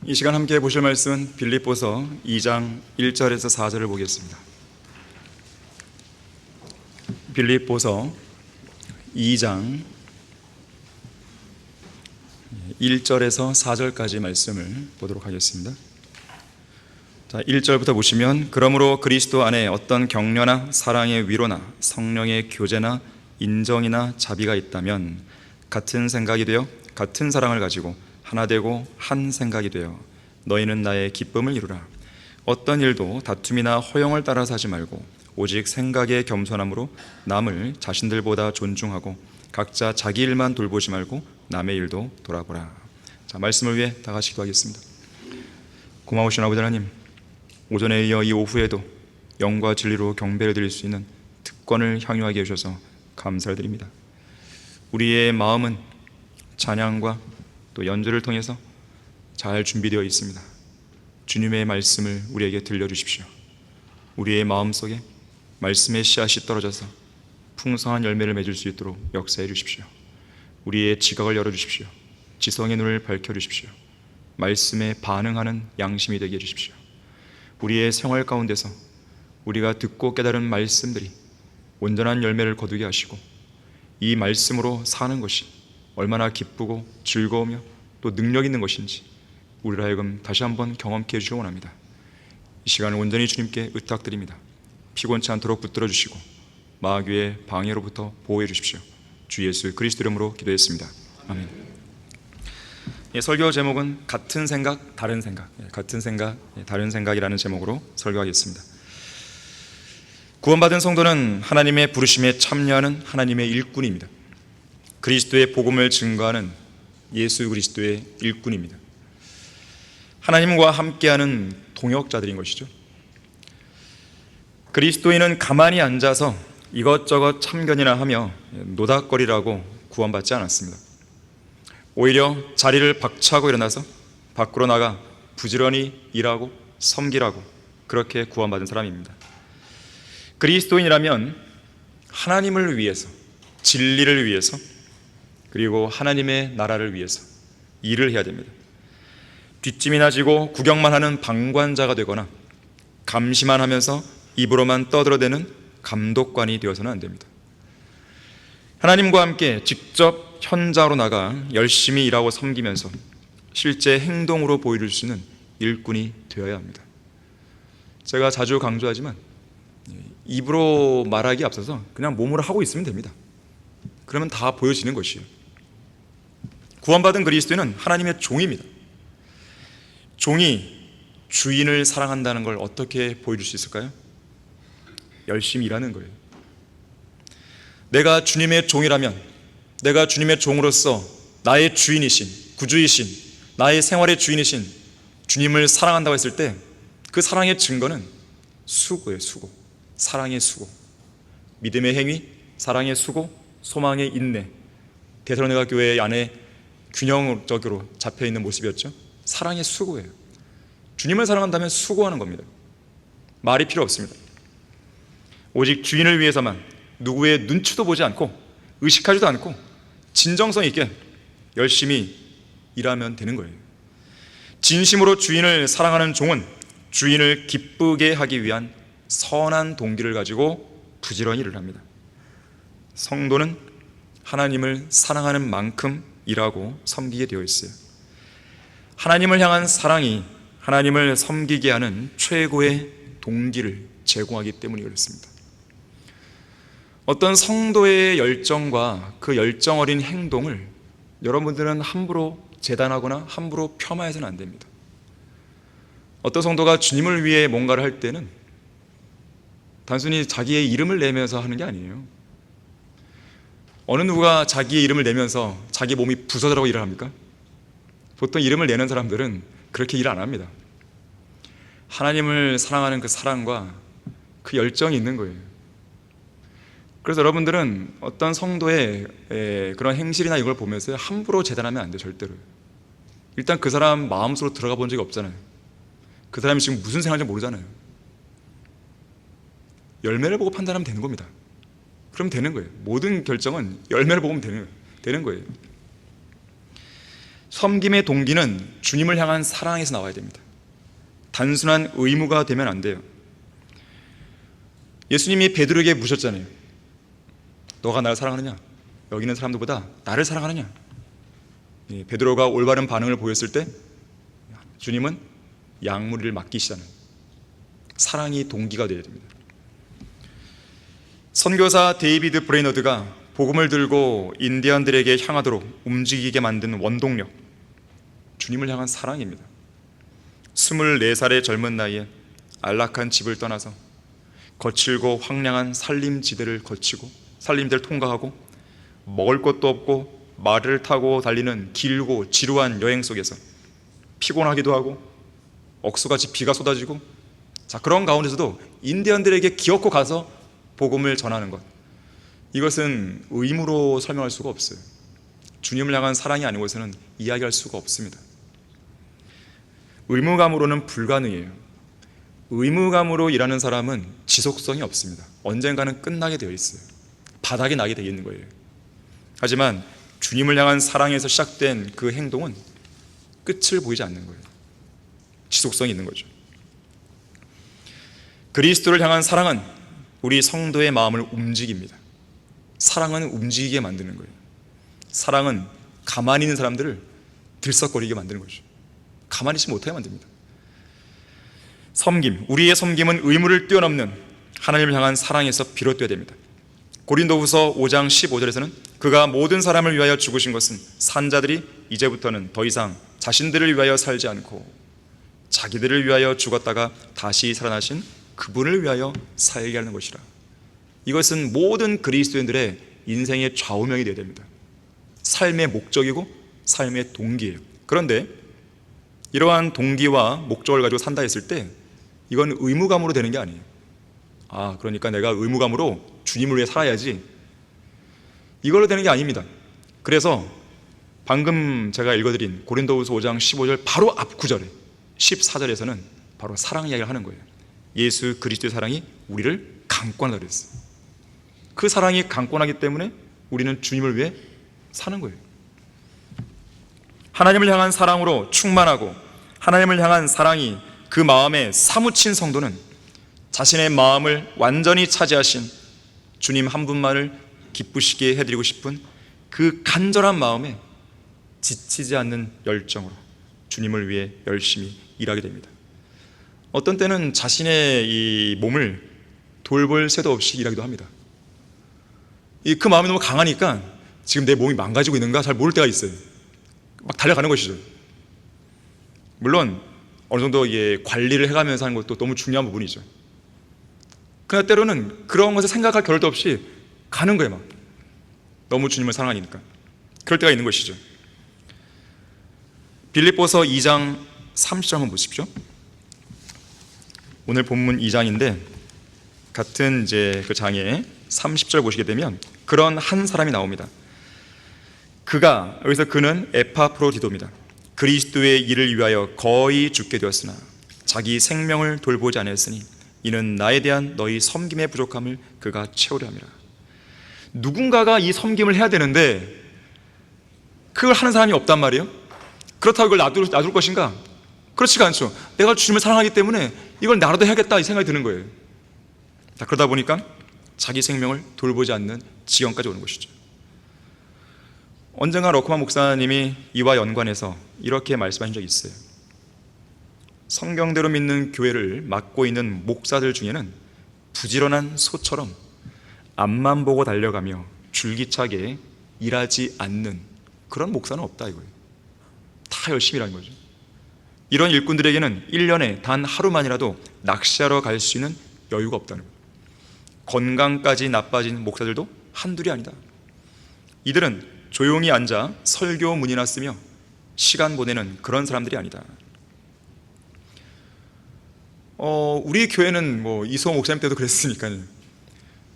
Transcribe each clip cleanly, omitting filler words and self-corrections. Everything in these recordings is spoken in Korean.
이 시간 함께 보실 말씀은 빌립보서 2장 1절에서 4절을 보겠습니다. 빌립보서 2장 1절에서 4절까지 말씀을 보도록 하겠습니다. 자, 1절부터 보시면, 그러므로 그리스도 안에 어떤 격려나 사랑의 위로나 성령의 교제나 인정이나 자비가 있다면 같은 생각이 되어 같은 사랑을 가지고 하나 되고 한 생각이 되어 너희는 나의 기쁨을 이루라. 어떤 일도 다툼이나 허영을 따라서 하지 말고 오직 생각의 겸손함으로 남을 자신들보다 존중하고 각자 자기 일만 돌보지 말고 남의 일도 돌아보라. 자, 말씀을 위해 다 같이 기도하겠습니다. 고마우신 아버지 하나님, 오전에 이어 이 오후에도 영과 진리로 경배를 드릴 수 있는 특권을 향유하게 해주셔서 감사를 드립니다. 우리의 마음은 찬양과 또 연주를 통해서 잘 준비되어 있습니다. 주님의 말씀을 우리에게 들려주십시오. 우리의 마음속에 말씀의 씨앗이 떨어져서 풍성한 열매를 맺을 수 있도록 역사해 주십시오. 우리의 지각을 열어주십시오. 지성의 눈을 밝혀주십시오. 말씀에 반응하는 양심이 되게 해주십시오. 우리의 생활 가운데서 우리가 듣고 깨달은 말씀들이 온전한 열매를 거두게 하시고 이 말씀으로 사는 것이 얼마나 기쁘고 즐거우며 또 능력 있는 것인지 우리로 하여금 다시 한번 경험케 해주시기 원합니다. 이 시간을 온전히 주님께 의탁드립니다. 피곤치 않도록 붙들어 주시고 마귀의 방해로부터 보호해 주십시오. 주 예수 그리스도 이름으로 기도했습니다. 아멘. 설교 제목은 같은 생각, 다른 생각, 같은 생각, 다른 생각이라는 제목으로 설교하겠습니다. 구원받은 성도는 하나님의 부르심에 참여하는 하나님의 일꾼입니다. 그리스도의 복음을 증거하는 예수 그리스도의 일꾼입니다. 하나님과 함께하는 동역자들인 것이죠. 그리스도인은 가만히 앉아서 이것저것 참견이나 하며 노닥거리라고 구원받지 않았습니다. 오히려 자리를 박차고 일어나서 밖으로 나가 부지런히 일하고 섬기라고 그렇게 구원받은 사람입니다. 그리스도인이라면 하나님을 위해서, 진리를 위해서, 그리고 하나님의 나라를 위해서 일을 해야 됩니다. 뒷짐이나 지고 구경만 하는 방관자가 되거나 감시만 하면서 입으로만 떠들어대는 감독관이 되어서는 안 됩니다. 하나님과 함께 직접 현장으로 나가 열심히 일하고 섬기면서 실제 행동으로 보여줄 수 있는 일꾼이 되어야 합니다. 제가 자주 강조하지만 입으로 말하기 앞서서 그냥 몸으로 하고 있으면 됩니다. 그러면 다 보여지는 것이에요. 구원받은 그리스도인은 하나님의 종입니다. 종이 주인을 사랑한다는 걸 어떻게 보여줄 수 있을까요? 열심히 일하는 거예요. 내가 주님의 종이라면, 내가 주님의 종으로서 나의 주인이신, 구주이신, 나의 생활의 주인이신 주님을 사랑한다고 했을 때 그 사랑의 증거는 수고예요. 수고, 사랑의 수고, 믿음의 행위, 사랑의 수고, 소망의 인내. 데살로니가 교회 안에 균형적으로 잡혀있는 모습이었죠. 사랑의 수고예요. 주님을 사랑한다면 수고하는 겁니다. 말이 필요 없습니다. 오직 주인을 위해서만 누구의 눈치도 보지 않고 의식하지도 않고 진정성 있게 열심히 일하면 되는 거예요. 진심으로 주인을 사랑하는 종은 주인을 기쁘게 하기 위한 선한 동기를 가지고 부지런히 일을 합니다. 성도는 하나님을 사랑하는 만큼 일하고 섬기게 되어 있어요. 하나님을 향한 사랑이 하나님을 섬기게 하는 최고의 동기를 제공하기 때문에 그렇습니다. 어떤 성도의 열정과 그 열정 어린 행동을 여러분들은 함부로 재단하거나 함부로 폄하해서는 안 됩니다. 어떤 성도가 주님을 위해 뭔가를 할 때는 단순히 자기의 이름을 내면서 하는 게 아니에요. 어느 누가 자기의 이름을 내면서 자기 몸이 부서져라고 일을 합니까? 보통 이름을 내는 사람들은 그렇게 일 안 합니다. 하나님을 사랑하는 그 사랑과 그 열정이 있는 거예요. 그래서 여러분들은 어떤 성도의 그런 행실이나 이걸 보면서 함부로 재단하면 안 돼요. 절대로. 일단 그 사람 마음속으로 들어가 본 적이 없잖아요. 그 사람이 지금 무슨 생활인지 모르잖아요. 열매를 보고 판단하면 되는 겁니다. 그럼 되는 거예요. 모든 결정은 열매를 보면 되는 거예요. 섬김의 동기는 주님을 향한 사랑에서 나와야 됩니다. 단순한 의무가 되면 안 돼요. 예수님이 베드로에게 묻으셨잖아요. 너가 나를 사랑하느냐? 여기 있는 사람들보다 나를 사랑하느냐? 베드로가 올바른 반응을 보였을 때 주님은 양무리를 맡기시잖아요. 사랑이 동기가 되어야 됩니다. 선교사 데이비드 브레이너드가 복음을 들고 인디언들에게 향하도록 움직이게 만든 원동력, 주님을 향한 사랑입니다. 24살의 젊은 나이에 안락한 집을 떠나서 거칠고 황량한 산림지대를 통과하고 먹을 것도 없고 말을 타고 달리는 길고 지루한 여행 속에서 피곤하기도 하고 억수같이 비가 쏟아지고, 그런 가운데서도 인디언들에게 기어코 가서 복음을 전하는 것, 이것은 의무로 설명할 수가 없어요. 주님을 향한 사랑이 아니고서는 이야기할 수가 없습니다. 의무감으로는 불가능해요. 의무감으로 일하는 사람은 지속성이 없습니다. 언젠가는 끝나게 되어 있어요. 바닥이 나게 되어 있는 거예요. 하지만 주님을 향한 사랑에서 시작된 그 행동은 끝을 보이지 않는 거예요. 지속성이 있는 거죠. 그리스도를 향한 사랑은 우리 성도의 마음을 움직입니다. 사랑은 움직이게 만드는 거예요. 사랑은 가만히 있는 사람들을 들썩거리게 만드는 거죠. 가만히 있지 못하게 만듭니다. 섬김, 우리의 섬김은 의무를 뛰어넘는 하나님을 향한 사랑에서 비롯되어야 됩니다. 고린도후서 5장 15절에서는 그가 모든 사람을 위하여 죽으신 것은 산자들이 이제부터는 더 이상 자신들을 위하여 살지 않고 자기들을 위하여 죽었다가 다시 살아나신 그분을 위하여 살게 하는 것이라. 이것은 모든 그리스도인들의 인생의 좌우명이 되어야 됩니다. 삶의 목적이고 삶의 동기예요. 그런데 이러한 동기와 목적을 가지고 산다 했을 때 이건 의무감으로 되는 게 아니에요. 그러니까 내가 의무감으로 주님을 위해 살아야지, 이걸로 되는 게 아닙니다. 그래서 방금 제가 읽어드린 고린도후서 5장 15절 바로 앞 구절에 14절에서는 바로 사랑 이야기를 하는 거예요. 예수 그리스도의 사랑이 우리를 강권하다 그랬어요. 그 사랑이 강권하기 때문에 우리는 주님을 위해 사는 거예요. 하나님을 향한 사랑으로 충만하고 하나님을 향한 사랑이 그 마음에 사무친 성도는 자신의 마음을 완전히 차지하신 주님 한 분만을 기쁘시게 해드리고 싶은 그 간절한 마음에 지치지 않는 열정으로 주님을 위해 열심히 일하게 됩니다. 어떤 때는 자신의 이 몸을 돌볼 새도 없이 일하기도 합니다. 그 마음이 너무 강하니까 지금 내 몸이 망가지고 있는가 잘 모를 때가 있어요. 막 달려가는 것이죠. 물론 어느 정도 관리를 해가면서 하는 것도 너무 중요한 부분이죠. 그러나 때로는 그런 것을 생각할 겨를도 없이 가는 거예요. 막 너무 주님을 사랑하니까 그럴 때가 있는 것이죠. 빌립보서 2장 30절 한번 보십시오. 오늘 본문 2장인데 같은 그 장에 30절 보시게 되면 그런 한 사람이 나옵니다. 여기서 그는 에파프로디도입니다. 그리스도의 일을 위하여 거의 죽게 되었으나 자기 생명을 돌보지 않았으니 이는 나에 대한 너희 섬김의 부족함을 그가 채우려 함이라. 누군가가 이 섬김을 해야 되는데 그걸 하는 사람이 없단 말이에요. 그렇다고 이걸 놔둘 것인가? 그렇지가 않죠. 내가 주님을 사랑하기 때문에 이걸 나라도 해야겠다 이 생각이 드는 거예요. 그러다 보니까 자기 생명을 돌보지 않는 지경까지 오는 것이죠. 언젠가 러크만 목사님이 이와 연관해서 이렇게 말씀하신 적이 있어요. 성경대로 믿는 교회를 맡고 있는 목사들 중에는 부지런한 소처럼 앞만 보고 달려가며 줄기차게 일하지 않는 그런 목사는 없다 이거예요. 다 열심히 일하는 거죠. 이런 일꾼들에게는 1년에 단 하루만이라도 낚시하러 갈 수 있는 여유가 없다는 거예요. 건강까지 나빠진 목사들도 한둘이 아니다. 이들은 조용히 앉아 설교문이나 쓰며 시간 보내는 그런 사람들이 아니다. 우리 교회는 이소호 목사님 때도 그랬으니까요.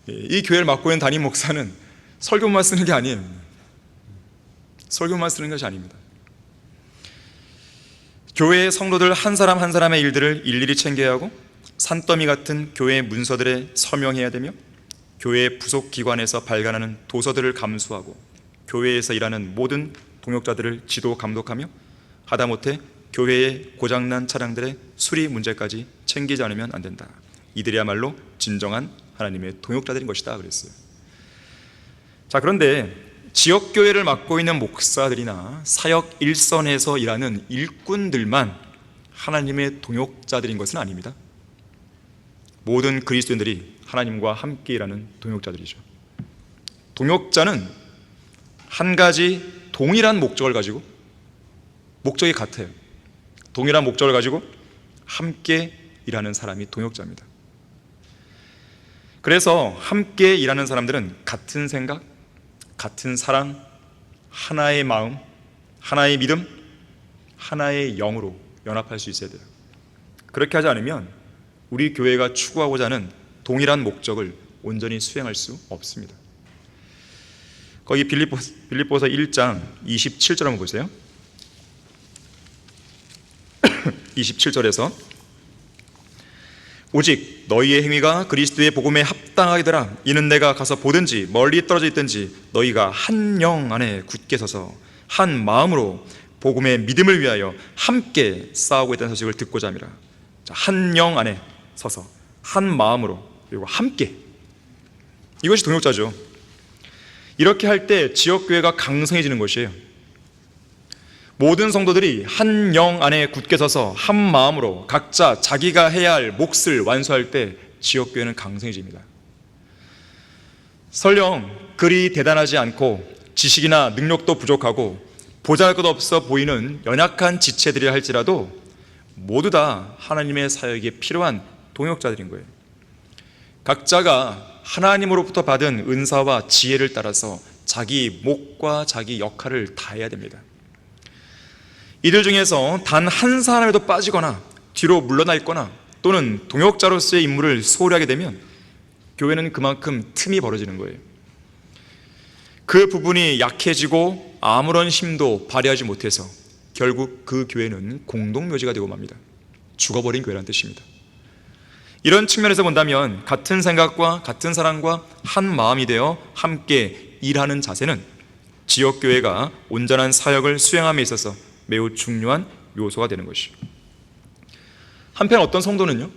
이 교회를 맡고 있는 담임 목사는 설교만 쓰는 게 아니에요. 설교만 쓰는 것이 아닙니다. 교회의 성도들 한 사람 한 사람의 일들을 일일이 챙겨야 하고 산더미 같은 교회 문서들에 서명해야 되며 교회 부속 기관에서 발간하는 도서들을 감수하고 교회에서 일하는 모든 동역자들을 지도 감독하며 하다못해 교회의 고장난 차량들의 수리 문제까지 챙기지 않으면 안 된다. 이들이야말로 진정한 하나님의 동역자들인 것이다 그랬어요. 자, 그런데 지역교회를 맡고 있는 목사들이나 사역 일선에서 일하는 일꾼들만 하나님의 동역자들인 것은 아닙니다. 모든 그리스도인들이 하나님과 함께 일하는 동역자들이죠. 동역자는 한 가지 동일한 목적을 가지고, 목적이 같아요. 동일한 목적을 가지고 함께 일하는 사람이 동역자입니다. 그래서 함께 일하는 사람들은 같은 생각, 같은 사랑, 하나의 마음, 하나의 믿음, 하나의 영으로 연합할 수 있어야 돼요. 그렇게 하지 않으면 우리 교회가 추구하고자 하는 동일한 목적을 온전히 수행할 수 없습니다. 거기 빌립보서 1장 27절 한번 보세요. 27절에서 오직 너희의 행위가 그리스도의 복음에 합당하게 되라. 이는 내가 가서 보든지 멀리 떨어져 있든지 너희가 한 영 안에 굳게 서서 한 마음으로 복음의 믿음을 위하여 함께 싸우고 있다는 소식을 듣고자 함이라. 한 영 안에 서서 한 마음으로, 그리고 함께, 이것이 동역자죠. 이렇게 할 때 지역교회가 강성해지는 것이에요. 모든 성도들이 한 영 안에 굳게 서서 한 마음으로 각자 자기가 해야 할 몫을 완수할 때 지역교회는 강성해집니다. 설령 그리 대단하지 않고 지식이나 능력도 부족하고 보잘것없어 보이는 연약한 지체들이라 할지라도 모두 다 하나님의 사역에 필요한 동역자들인 거예요. 각자가 하나님으로부터 받은 은사와 지혜를 따라서 자기 몫과 자기 역할을 다해야 됩니다. 이들 중에서 단 한 사람에도 빠지거나 뒤로 물러나 있거나 또는 동역자로서의 임무를 소홀히 하게 되면 교회는 그만큼 틈이 벌어지는 거예요. 그 부분이 약해지고 아무런 힘도 발휘하지 못해서 결국 그 교회는 공동묘지가 되고 맙니다. 죽어버린 교회라는 뜻입니다. 이런 측면에서 본다면 같은 생각과 같은 사랑과 한 마음이 되어 함께 일하는 자세는 지역교회가 온전한 사역을 수행함에 있어서 매우 중요한 요소가 되는 것이죠. 한편 어떤 성도는요,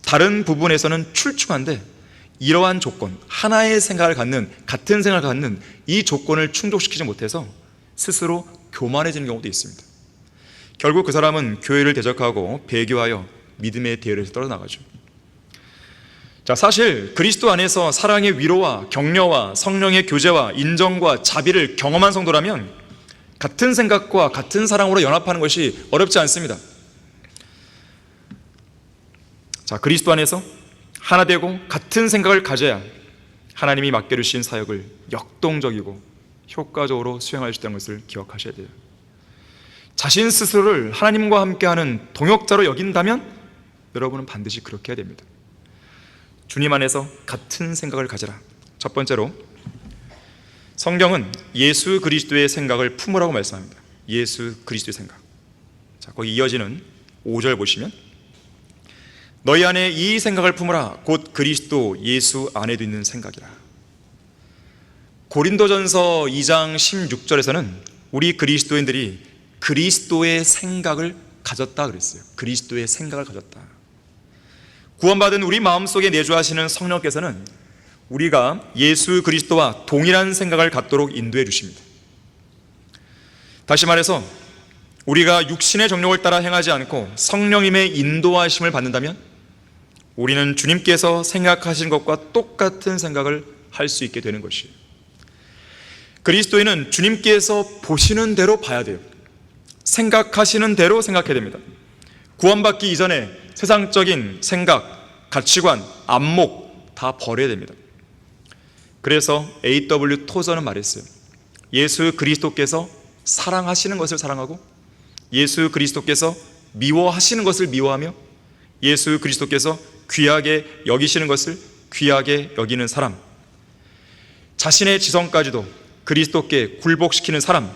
다른 부분에서는 출중한데 이러한 조건, 하나의 생각을 갖는, 같은 생각을 갖는 이 조건을 충족시키지 못해서 스스로 교만해지는 경우도 있습니다. 결국 그 사람은 교회를 대적하고 배교하여 믿음의 대열에서 떨어나가죠. 자, 사실 그리스도 안에서 사랑의 위로와 격려와 성령의 교제와 인정과 자비를 경험한 성도라면 같은 생각과 같은 사랑으로 연합하는 것이 어렵지 않습니다. 자, 그리스도 안에서 하나 되고 같은 생각을 가져야 하나님이 맡겨주신 사역을 역동적이고 효과적으로 수행할 수 있다는 것을 기억하셔야 돼요. 자신 스스로를 하나님과 함께하는 동역자로 여긴다면 여러분은 반드시 그렇게 해야 됩니다. 주님 안에서 같은 생각을 가져라. 첫 번째로 성경은 예수 그리스도의 생각을 품으라고 말씀합니다. 예수 그리스도의 생각. 자, 거기 이어지는 5절 보시면 너희 안에 이 생각을 품으라. 곧 그리스도 예수 안에도 있는 생각이라. 고린도전서 2장 16절에서는 우리 그리스도인들이 그리스도의 생각을 가졌다 그랬어요. 그리스도의 생각을 가졌다. 구원받은 우리 마음속에 내주하시는 성령께서는 우리가 예수 그리스도와 동일한 생각을 갖도록 인도해 주십니다. 다시 말해서 우리가 육신의 정욕을 따라 행하지 않고 성령님의 인도하심을 받는다면 우리는 주님께서 생각하신 것과 똑같은 생각을 할 수 있게 되는 것이에요. 그리스도인은 주님께서 보시는 대로 봐야 돼요. 생각하시는 대로 생각해야 됩니다. 구원받기 이전에 세상적인 생각, 가치관, 안목 다 버려야 됩니다. 그래서 A.W. 토저는 말했어요. 예수 그리스도께서 사랑하시는 것을 사랑하고 예수 그리스도께서 미워하시는 것을 미워하며 예수 그리스도께서 귀하게 여기시는 것을 귀하게 여기는 사람, 자신의 지성까지도 그리스도께 굴복시키는 사람,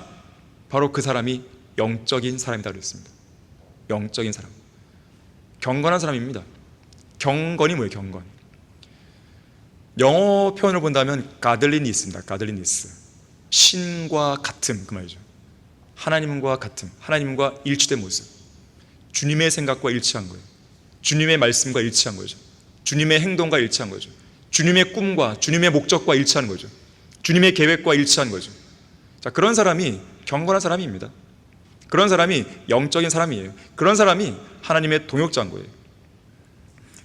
바로 그 사람이 영적인 사람이다 그랬습니다. 영적인 사람, 경건한 사람입니다. 경건이 뭐예요? 경건. 영어 표현을 본다면 godliness입니다. godliness. 신과 같음, 그 말이죠. 하나님과 같은, 하나님과 일치된 모습, 주님의 생각과 일치한 거예요. 주님의 말씀과 일치한 거죠. 주님의 행동과 일치한 거죠. 주님의 꿈과 주님의 목적과 일치한 거죠. 주님의 계획과 일치한 거죠. 자, 그런 사람이 경건한 사람입니다. 그런 사람이 영적인 사람이에요. 그런 사람이 하나님의 동역자인 거예요.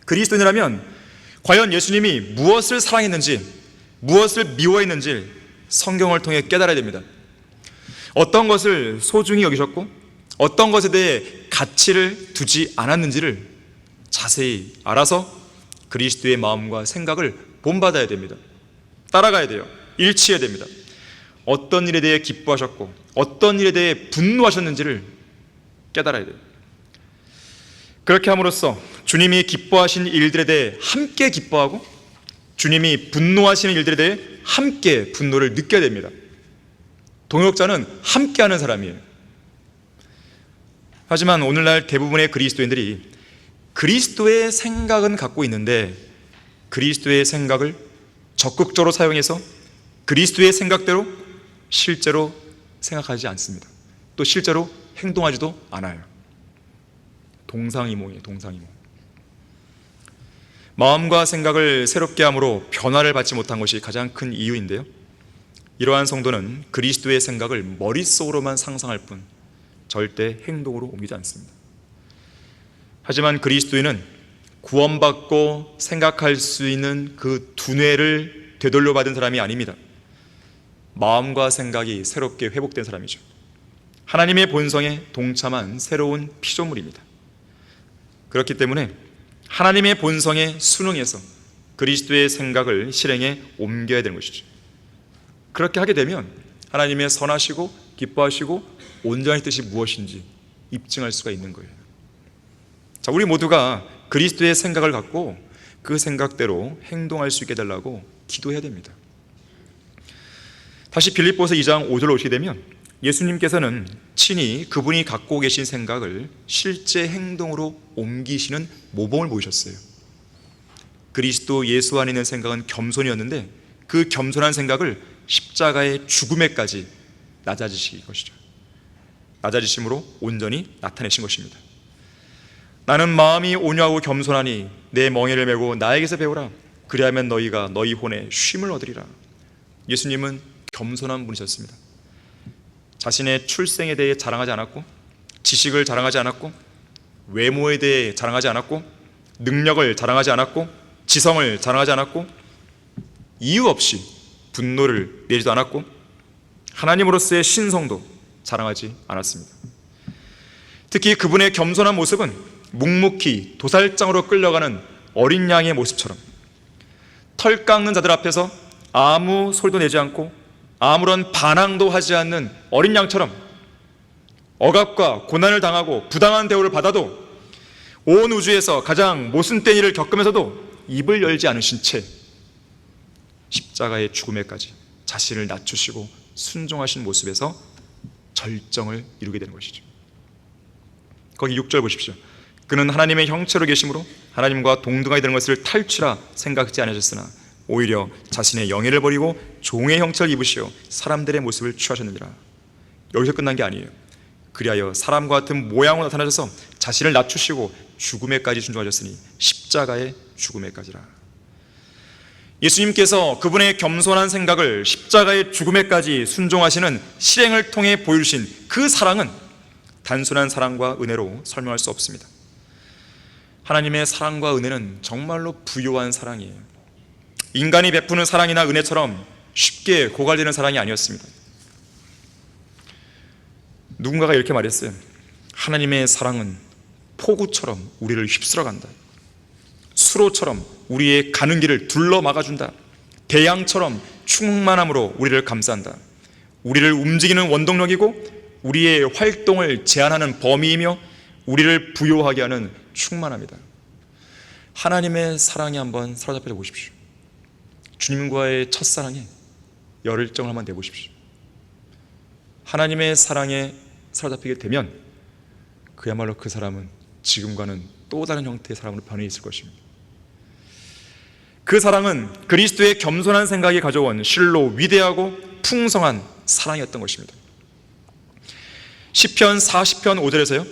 그리스도인이라면 과연 예수님이 무엇을 사랑했는지, 무엇을 미워했는지 성경을 통해 깨달아야 됩니다. 어떤 것을 소중히 여기셨고 어떤 것에 대해 가치를 두지 않았는지를 자세히 알아서 그리스도의 마음과 생각을 본받아야 됩니다. 따라가야 돼요. 일치해야 됩니다. 어떤 일에 대해 기뻐하셨고 어떤 일에 대해 분노하셨는지를 깨달아야 돼요. 그렇게 함으로써 주님이 기뻐하신 일들에 대해 함께 기뻐하고 주님이 분노하시는 일들에 대해 함께 분노를 느껴야 됩니다. 동역자는 함께하는 사람이에요. 하지만 오늘날 대부분의 그리스도인들이 그리스도의 생각은 갖고 있는데 그리스도의 생각을 적극적으로 사용해서 그리스도의 생각대로 실제로 생각하지 않습니다. 또 실제로 행동하지도 않아요. 동상이몽이에요. 동상이몽. 마음과 생각을 새롭게 함으로 변화를 받지 못한 것이 가장 큰 이유인데요, 이러한 성도는 그리스도의 생각을 머릿속으로만 상상할 뿐 절대 행동으로 옮기지 않습니다. 하지만 그리스도인은 구원받고 생각할 수 있는 그 두뇌를 되돌려 받은 사람이 아닙니다. 마음과 생각이 새롭게 회복된 사람이죠. 하나님의 본성에 동참한 새로운 피조물입니다. 그렇기 때문에 하나님의 본성에 순응해서 그리스도의 생각을 실행에 옮겨야 되는 것이죠. 그렇게 하게 되면 하나님의 선하시고 기뻐하시고 온전한 뜻이 무엇인지 입증할 수가 있는 거예요. 자, 우리 모두가 그리스도의 생각을 갖고 그 생각대로 행동할 수 있게 해달라고 기도해야 됩니다. 다시 빌립보서 2장 5절로 오시게 되면 예수님께서는 친히 그분이 갖고 계신 생각을 실제 행동으로 옮기시는 모범을 보이셨어요. 그리스도 예수 안에 있는 생각은 겸손이었는데 그 겸손한 생각을 십자가의 죽음에까지 낮아지신 것이죠. 낮아지심으로 온전히 나타내신 것입니다. 나는 마음이 온유하고 겸손하니 내 멍에를 메고 나에게서 배우라. 그리하면 너희가 너희 혼에 쉼을 얻으리라. 예수님은 겸손한 분이셨습니다. 자신의 출생에 대해 자랑하지 않았고 지식을 자랑하지 않았고 외모에 대해 자랑하지 않았고 능력을 자랑하지 않았고 지성을 자랑하지 않았고 이유 없이 분노를 내지도 않았고 하나님으로서의 신성도 자랑하지 않았습니다. 특히 그분의 겸손한 모습은 묵묵히 도살장으로 끌려가는 어린 양의 모습처럼 털 깎는 자들 앞에서 아무 소리도 내지 않고 아무런 반항도 하지 않는 어린 양처럼 억압과 고난을 당하고 부당한 대우를 받아도 온 우주에서 가장 모순된 일을 겪으면서도 입을 열지 않으신 채 십자가의 죽음에까지 자신을 낮추시고 순종하신 모습에서 절정을 이루게 되는 것이죠. 거기 6절 보십시오. 그는 하나님의 형체로 계심으로 하나님과 동등하게 되는 것을 탈취라 생각지 않으셨으나 오히려 자신의 영예를 버리고 종의 형체를 입으시어 사람들의 모습을 취하셨느니라. 여기서 끝난 게 아니에요. 그리하여 사람과 같은 모양으로 나타나셔서 자신을 낮추시고 죽음에까지 순종하셨으니 십자가의 죽음에까지라. 예수님께서 그분의 겸손한 생각을 십자가의 죽음에까지 순종하시는 실행을 통해 보여주신 그 사랑은 단순한 사랑과 은혜로 설명할 수 없습니다. 하나님의 사랑과 은혜는 정말로 부요한 사랑이에요. 인간이 베푸는 사랑이나 은혜처럼 쉽게 고갈되는 사랑이 아니었습니다. 누군가가 이렇게 말했어요. 하나님의 사랑은 폭우처럼 우리를 휩쓸어간다. 수로처럼 우리의 가는 길을 둘러 막아준다. 대양처럼 충만함으로 우리를 감싼다. 우리를 움직이는 원동력이고 우리의 활동을 제한하는 범위이며 우리를 부요하게 하는 충만함이다. 하나님의 사랑에 한번 사로잡혀 보십시오. 주님과의 첫사랑에 열정을 한번 내보십시오. 하나님의 사랑에 사로잡히게 되면 그야말로 그 사람은 지금과는 또 다른 형태의 사람으로 변해 있을 것입니다. 그 사랑은 그리스도의 겸손한 생각이 가져온 실로 위대하고 풍성한 사랑이었던 것입니다. 시편 40편 5절에서요.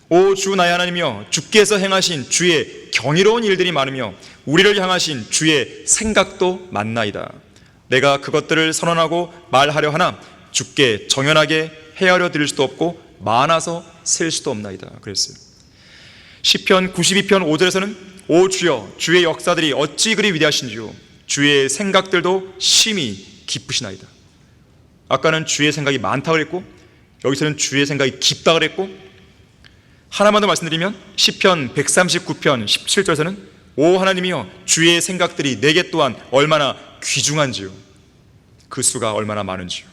오 주 나의 하나님이여, 주께서 행하신 주의 경이로운 일들이 많으며 우리를 향하신 주의 생각도 많나이다. 내가 그것들을 선언하고 말하려 하나 주께 정연하게 헤아려 드릴 수도 없고 많아서 셀 수도 없나이다. 그랬어요. 시편 92편 5절에서는 오 주여, 주의 역사들이 어찌 그리 위대하신지요, 주의 생각들도 심히 깊으시나이다. 아까는 주의 생각이 많다고 그랬고 여기서는 주의 생각이 깊다고 그랬고, 하나만 더 말씀드리면 시편 139편 17절에서는 오 하나님이여, 주의 생각들이 내게 또한 얼마나 귀중한지요, 그 수가 얼마나 많은지요.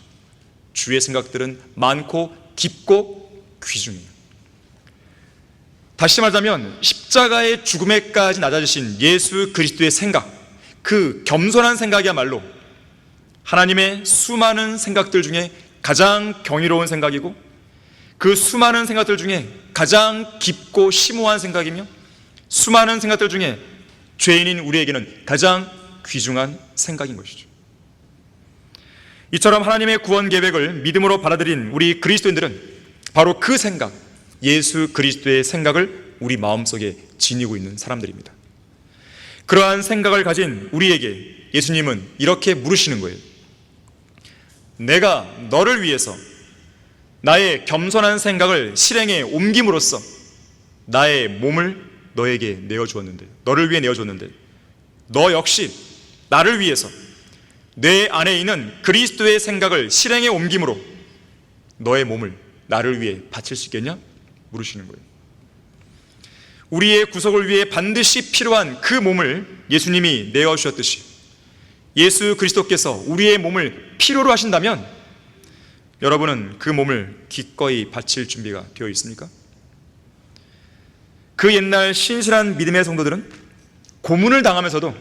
주의 생각들은 많고 깊고 귀중해요. 다시 말하자면 십자가의 죽음에까지 낮아지신 예수 그리스도의 생각, 그 겸손한 생각이야말로 하나님의 수많은 생각들 중에 가장 경이로운 생각이고, 그 수많은 생각들 중에 가장 깊고 심오한 생각이며, 수많은 생각들 중에 죄인인 우리에게는 가장 귀중한 생각인 것이죠. 이처럼 하나님의 구원 계획을 믿음으로 받아들인 우리 그리스도인들은 바로 그 생각, 예수 그리스도의 생각을 우리 마음속에 지니고 있는 사람들입니다. 그러한 생각을 가진 우리에게 예수님은 이렇게 물으시는 거예요. 내가 너를 위해서 나의 겸손한 생각을 실행에 옮김으로써 나의 몸을 너에게 내어주었는데, 너를 위해 내어줬는데, 너 역시 나를 위해서 내 안에 있는 그리스도의 생각을 실행에 옮김으로 너의 몸을 나를 위해 바칠 수 있겠냐? 물으시는 거예요. 우리의 구속을 위해 반드시 필요한 그 몸을 예수님이 내어주셨듯이 예수 그리스도께서 우리의 몸을 필요로 하신다면 여러분은 그 몸을 기꺼이 바칠 준비가 되어 있습니까? 그 옛날 신실한 믿음의 성도들은 고문을 당하면서도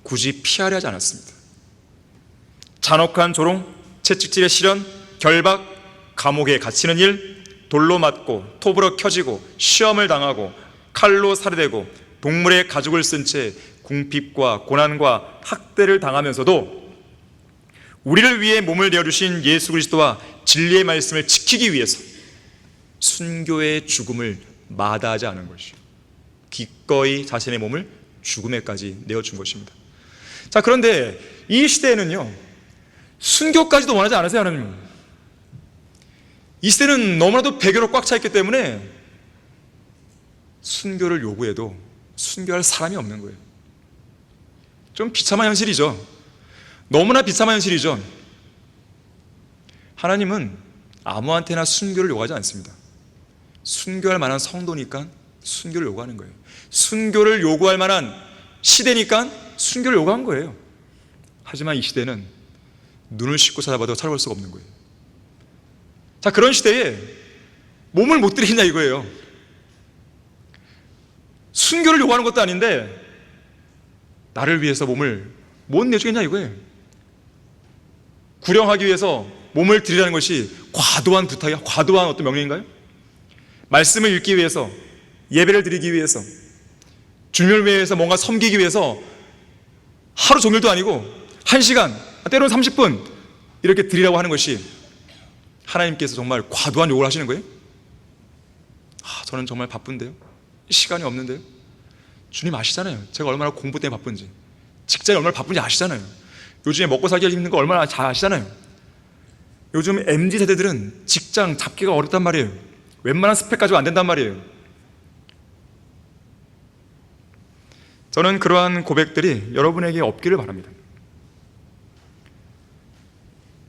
굳이 피하려 하지 않았습니다. 잔혹한 조롱, 채찍질의 시련, 결박, 감옥에 갇히는 일, 돌로 맞고 톱으로 켜지고 시험을 당하고 칼로 살해되고 동물의 가죽을 쓴 채 궁핍과 고난과 학대를 당하면서도 우리를 위해 몸을 내어주신 예수 그리스도와 진리의 말씀을 지키기 위해서 순교의 죽음을 마다하지 않은 것이요, 기꺼이 자신의 몸을 죽음에까지 내어준 것입니다. 자, 그런데 이 시대에는요, 순교까지도 원하지 않으세요, 하나님은. 이 시대는 너무나도 배교로 꽉 차 있기 때문에 순교를 요구해도 순교할 사람이 없는 거예요. 좀 비참한 현실이죠. 너무나 비참한 현실이죠. 하나님은 아무한테나 순교를 요구하지 않습니다. 순교할 만한 성도니까 순교를 요구하는 거예요. 순교를 요구할 만한 시대니까 순교를 요구한 거예요. 하지만 이 시대는 눈을 씻고 찾아봐도 찾아볼 수가 없는 거예요. 자, 그런 시대에 몸을 못 들이겠냐 이거예요. 순교를 요구하는 것도 아닌데 나를 위해서 몸을 못 내주겠냐 이거예요. 구령하기 위해서 몸을 드리라는 것이 과도한 부탁이야? 과도한 어떤 명령인가요? 말씀을 읽기 위해서, 예배를 드리기 위해서, 주님을 위해서 뭔가 섬기기 위해서 하루 종일도 아니고 1시간, 때로는 30분 이렇게 드리라고 하는 것이 하나님께서 정말 과도한 요구를 하시는 거예요? 저는 정말 바쁜데요, 시간이 없는데요. 주님 아시잖아요. 제가 얼마나 공부 때문에 바쁜지, 직장이 얼마나 바쁜지 아시잖아요. 요즘에 먹고 살기가 힘든 거 얼마나 잘 아시잖아요. 요즘 MZ세대들은 직장 잡기가 어렵단 말이에요. 웬만한 스펙 가지고 안 된단 말이에요. 저는 그러한 고백들이 여러분에게 없기를 바랍니다.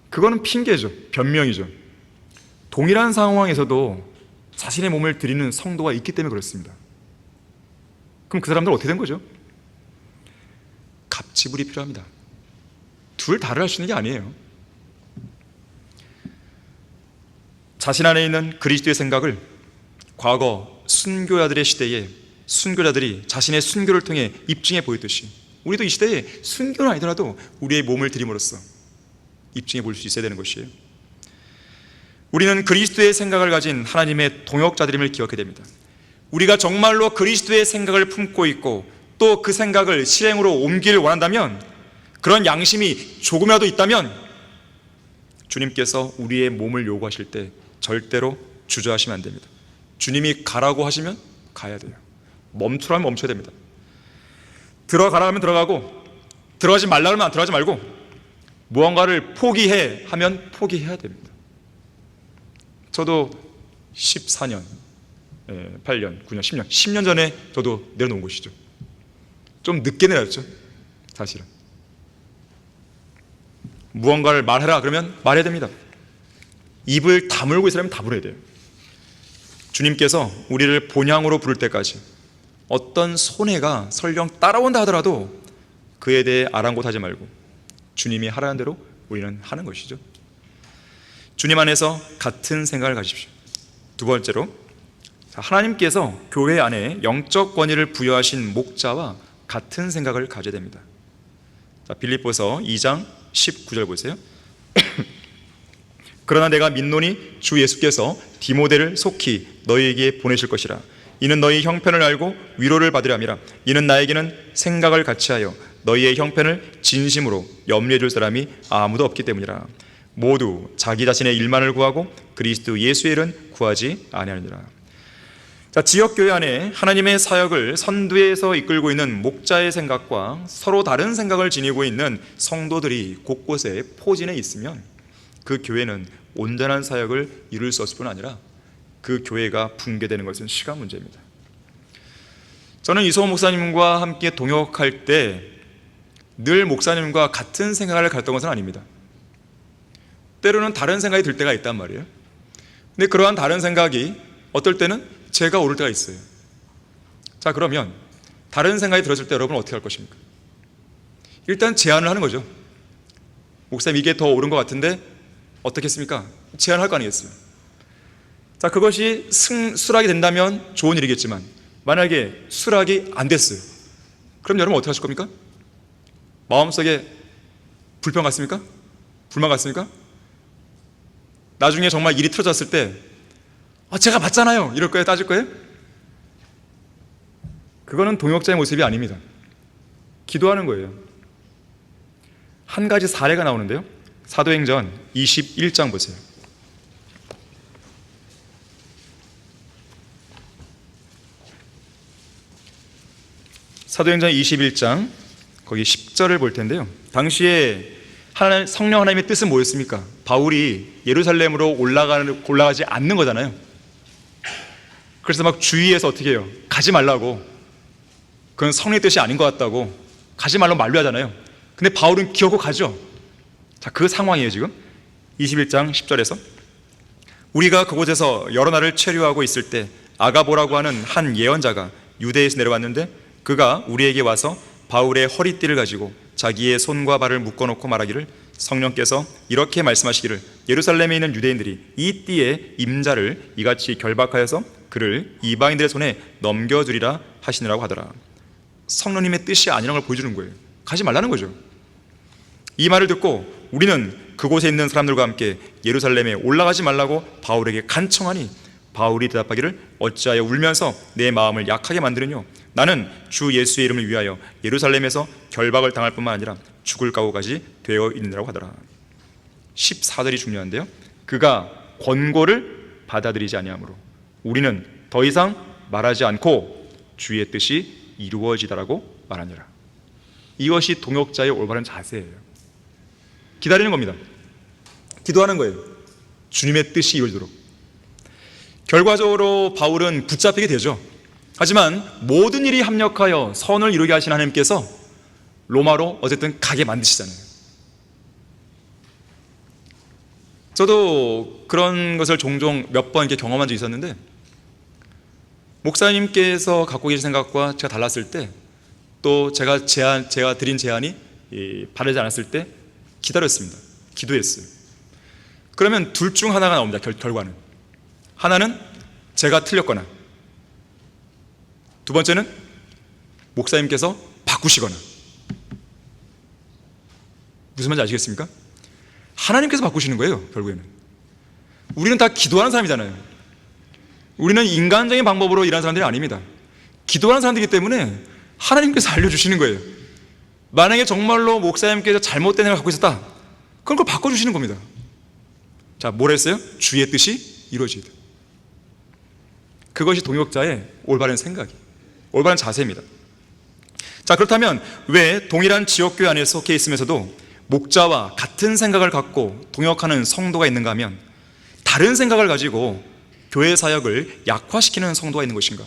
그거는 핑계죠. 변명이죠. 동일한 상황에서도 자신의 몸을 드리는 성도가 있기 때문에 그렇습니다. 그럼 그 사람들은 어떻게 된 거죠? 갑지불이 필요합니다. 둘 다를 할 수 있는 게 아니에요. 자신 안에 있는 그리스도의 생각을 과거 순교자들의 시대에 순교자들이 자신의 순교를 통해 입증해 보였듯이 우리도 이 시대에 순교는 아니더라도 우리의 몸을 드림으로써 입증해 볼 수 있어야 되는 것이에요. 우리는 그리스도의 생각을 가진 하나님의 동역자들임을 기억해야 됩니다. 우리가 정말로 그리스도의 생각을 품고 있고 또 그 생각을 실행으로 옮기를 원한다면, 그런 양심이 조금이라도 있다면 주님께서 우리의 몸을 요구하실 때 절대로 주저하시면 안 됩니다. 주님이 가라고 하시면 가야 돼요. 멈추라면 멈춰야 됩니다. 들어가라 하면 들어가고, 들어가지 말라 하면 들어가지 말고, 무언가를 포기해 하면 포기해야 됩니다. 저도 14년, 8년, 9년, 10년 전에 저도 내려놓은 곳이죠. 좀 늦게 내렸죠, 사실은. 무언가를 말해라 그러면 말해야 됩니다. 입을 다물고 있으려면 다물어야 돼요. 주님께서 우리를 본향으로 부를 때까지 어떤 손해가 설령 따라온다 하더라도 그에 대해 아랑곳하지 말고 주님이 하라는 대로 우리는 하는 것이죠. 주님 안에서 같은 생각을 가지십시오. 두 번째로, 하나님께서 교회 안에 영적 권위를 부여하신 목자와 같은 생각을 가져야 됩니다. 빌립보서 2장 19절 보세요. 그러나 내가 믿노니 주 예수께서 디모데를 속히 너희에게 보내실 것이라. 이는 너희 형편을 알고 위로를 받으려 함이라. 이는 나에게는 생각을 같이하여 너희의 형편을 진심으로 염려해 줄 사람이 아무도 없기 때문이라. 모두 자기 자신의 일만을 구하고 그리스도 예수의 일은 구하지 아니하느니라. 지역교회 안에 하나님의 사역을 선두에서 이끌고 있는 목자의 생각과 서로 다른 생각을 지니고 있는 성도들이 곳곳에 포진해 있으면 그 교회는 온전한 사역을 이룰 수 없을 뿐 아니라 그 교회가 붕괴되는 것은 시간 문제입니다. 저는 이소호 목사님과 함께 동역할 때 늘 목사님과 같은 생각을 가졌던 것은 아닙니다. 때로는 다른 생각이 들 때가 있단 말이에요. 근데 그러한 다른 생각이 어떨 때는 제가 옳을 때가 있어요. 자, 그러면 다른 생각이 들었을 때 여러분은 어떻게 할 것입니까? 일단 제안을 하는 거죠. 목사님, 이게 더 옳은 것 같은데 어떻겠습니까? 제안할 거 아니겠어요? 자, 그것이 수락이 된다면 좋은 일이겠지만 만약에 수락이 안 됐어요. 그럼 여러분 어떻게 하실 겁니까? 마음속에 불평 같습니까? 불만 같습니까? 나중에 정말 일이 틀어졌을 때 제가 맞잖아요, 이럴 거예요? 따질 거예요? 그거는 동역자의 모습이 아닙니다. 기도하는 거예요. 한 가지 사례가 나오는데요, 사도행전 21장 보세요. 사도행전 21장 거기 10절을 볼 텐데요, 당시에 성령 하나님의 뜻은 뭐였습니까? 바울이 예루살렘으로 올라가지 않는 거잖아요. 그래서 막 주위에서 어떻게 해요? 가지 말라고, 그건 성령의 뜻이 아닌 것 같다고 가지 말라고 만류하잖아요. 근데 바울은 기어코 가죠. 자, 그 상황이에요. 지금 21장 10절에서 우리가 그곳에서 여러 날을 체류하고 있을 때 아가보라고 하는 한 예언자가 유대에서 내려왔는데 그가 우리에게 와서 바울의 허리띠를 가지고 자기의 손과 발을 묶어놓고 말하기를, 성령께서 이렇게 말씀하시기를 예루살렘에 있는 유대인들이 이 띠의 임자를 이같이 결박하여서 그를 이방인들의 손에 넘겨주리라 하시느라고 하더라. 성령님의 뜻이 아니라는 걸 보여주는 거예요. 가지 말라는 거죠. 이 말을 듣고 우리는 그곳에 있는 사람들과 함께 예루살렘에 올라가지 말라고 바울에게 간청하니 바울이 대답하기를, 어찌하여 울면서 내 마음을 약하게 만드느뇨? 나는 주 예수의 이름을 위하여 예루살렘에서 결박을 당할 뿐만 아니라 죽을 각오까지 되어 있느라고 하더라. 14절이 중요한데요, 그가 권고를 받아들이지 아니하므로 우리는 더 이상 말하지 않고 주의 뜻이 이루어지다라고 말하니라. 이것이 동역자의 올바른 자세예요. 기다리는 겁니다. 기도하는 거예요. 주님의 뜻이 이루어지도록. 결과적으로 바울은 붙잡히게 되죠. 하지만 모든 일이 합력하여 선을 이루게 하신 하나님께서 로마로 어쨌든 가게 만드시잖아요. 저도 그런 것을 종종 몇 번 이렇게 경험한 적이 있었는데, 목사님께서 갖고 계신 생각과 제가 달랐을 때, 또 제가 드린 제안이 바르지 않았을 때 기다렸습니다. 기도했어요. 그러면 둘 중 하나가 나옵니다. 결과는 하나는 제가 틀렸거나, 두 번째는 목사님께서 바꾸시거나. 무슨 말인지 아시겠습니까? 하나님께서 바꾸시는 거예요. 결국에는 우리는 다 기도하는 사람이잖아요. 우리는 인간적인 방법으로 일하는 사람들이 아닙니다. 기도하는 사람들이기 때문에 하나님께서 알려주시는 거예요. 만약에 정말로 목사님께서 잘못된 생각을 갖고 있었다, 그럼 그걸 바꿔주시는 겁니다. 자, 뭘 했어요? 주의 뜻이 이루어져야 돼요. 그것이 동역자의 올바른 생각이, 올바른 자세입니다. 자, 그렇다면 왜 동일한 지역교회 안에 속해 있으면서도 목자와 같은 생각을 갖고 동역하는 성도가 있는가 하면 다른 생각을 가지고 교회 사역을 약화시키는 성도가 있는 것인가?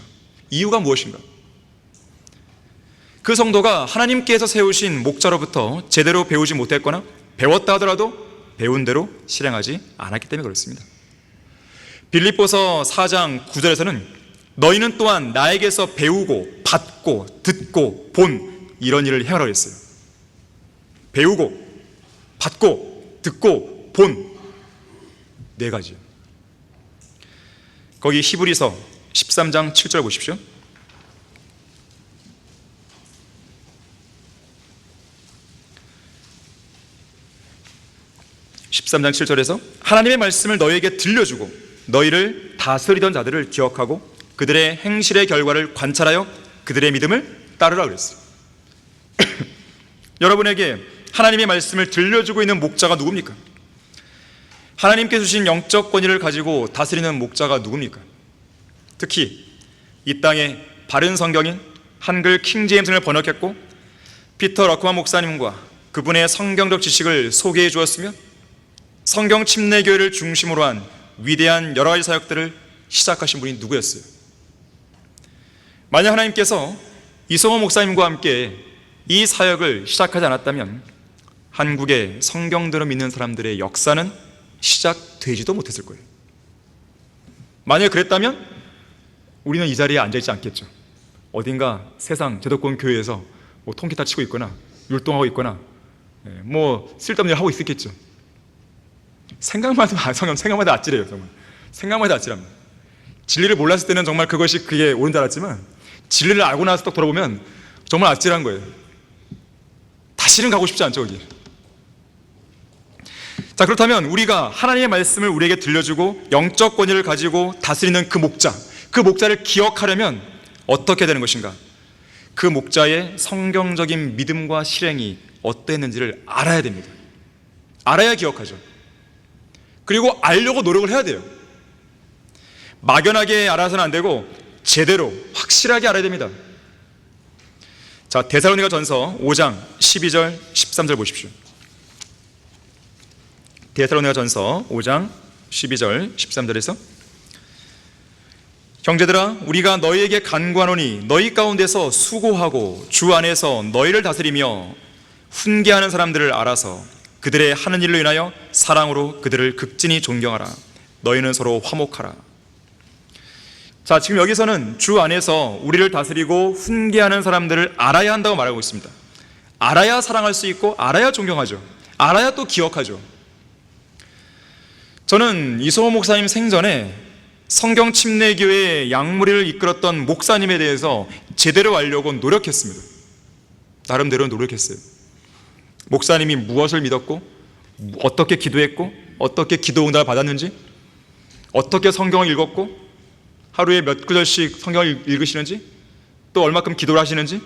이유가 무엇인가? 그 성도가 하나님께서 세우신 목자로부터 제대로 배우지 못했거나 배웠다 하더라도 배운 대로 실행하지 않았기 때문에 그렇습니다. 빌립보서 4장 9절에서는 너희는 또한 나에게서 배우고 받고 듣고 본 이런 일을 행하라고 했어요. 배우고 받고 듣고 본 네 가지요. 거기 히브리서 13장 7절 보십시오. (13장 7절에서) 하나님의 말씀을 너희에게 들려주고 너희를 다스리던 자들을 기억하고 그들의 행실의 결과를 관찰하여 그들의 믿음을 따르라 그랬어요. 여러분에게 하나님의 말씀을 들려주고 있는 목자가 누굽니까? 하나님께 주신 영적 권위를 가지고 다스리는 목자가 누굽니까? 특히 이 땅에 바른 성경인 한글 킹제임스를 번역했고 피터 러크만 목사님과 그분의 성경적 지식을 소개해 주었으며 성경 침례교회를 중심으로 한 위대한 여러 가지 사역들을 시작하신 분이 누구였어요? 만약 하나님께서 이성호 목사님과 함께 이 사역을 시작하지 않았다면 한국의 성경들을 믿는 사람들의 역사는 시작되지도 못했을 거예요. 만약 그랬다면 우리는 이 자리에 앉아있지 않겠죠. 어딘가 세상 제도권 교회에서 뭐 통기타 치고 있거나 율동하고 있거나 뭐 쓸데없는 일 하고 있었겠죠. 생각만 해도 아찔해요. 정말 생각만 해도 아찔합니다. 진리를 몰랐을 때는 정말 그게 옳은 줄 알았지만 진리를 알고 나서 딱 돌아보면 정말 아찔한 거예요. 다시는 가고 싶지 않죠, 거기. 자, 그렇다면 우리가 하나님의 말씀을 우리에게 들려주고 영적 권위를 가지고 다스리는 그 목자를 기억하려면 어떻게 되는 것인가? 그 목자의 성경적인 믿음과 실행이 어땠는지를 알아야 됩니다. 알아야 기억하죠. 그리고 알려고 노력을 해야 돼요. 막연하게 알아서는 안 되고 제대로 확실하게 알아야 됩니다. 자, 데살로니가 전서 5장 12절 13절 보십시오. 데살로니가 전서 5장 12절 13절에서 형제들아 우리가 너희에게 간구하노니 너희 가운데서 수고하고 주 안에서 너희를 다스리며 훈계하는 사람들을 알아서 그들의 하는 일로 인하여 사랑으로 그들을 극진히 존경하라. 너희는 서로 화목하라. 자, 지금 여기서는 주 안에서 우리를 다스리고 훈계하는 사람들을 알아야 한다고 말하고 있습니다. 알아야 사랑할 수 있고 알아야 존경하죠. 알아야 또 기억하죠. 저는 이소호 목사님 생전에 성경 침례교회의 양무리를 이끌었던 목사님에 대해서 제대로 알려고 노력했습니다. 나름대로 노력했어요. 목사님이 무엇을 믿었고 어떻게 기도했고 어떻게 기도 응답을 받았는지 어떻게 성경을 읽었고 하루에 몇 구절씩 성경을 읽으시는지 또 얼마큼 기도를 하시는지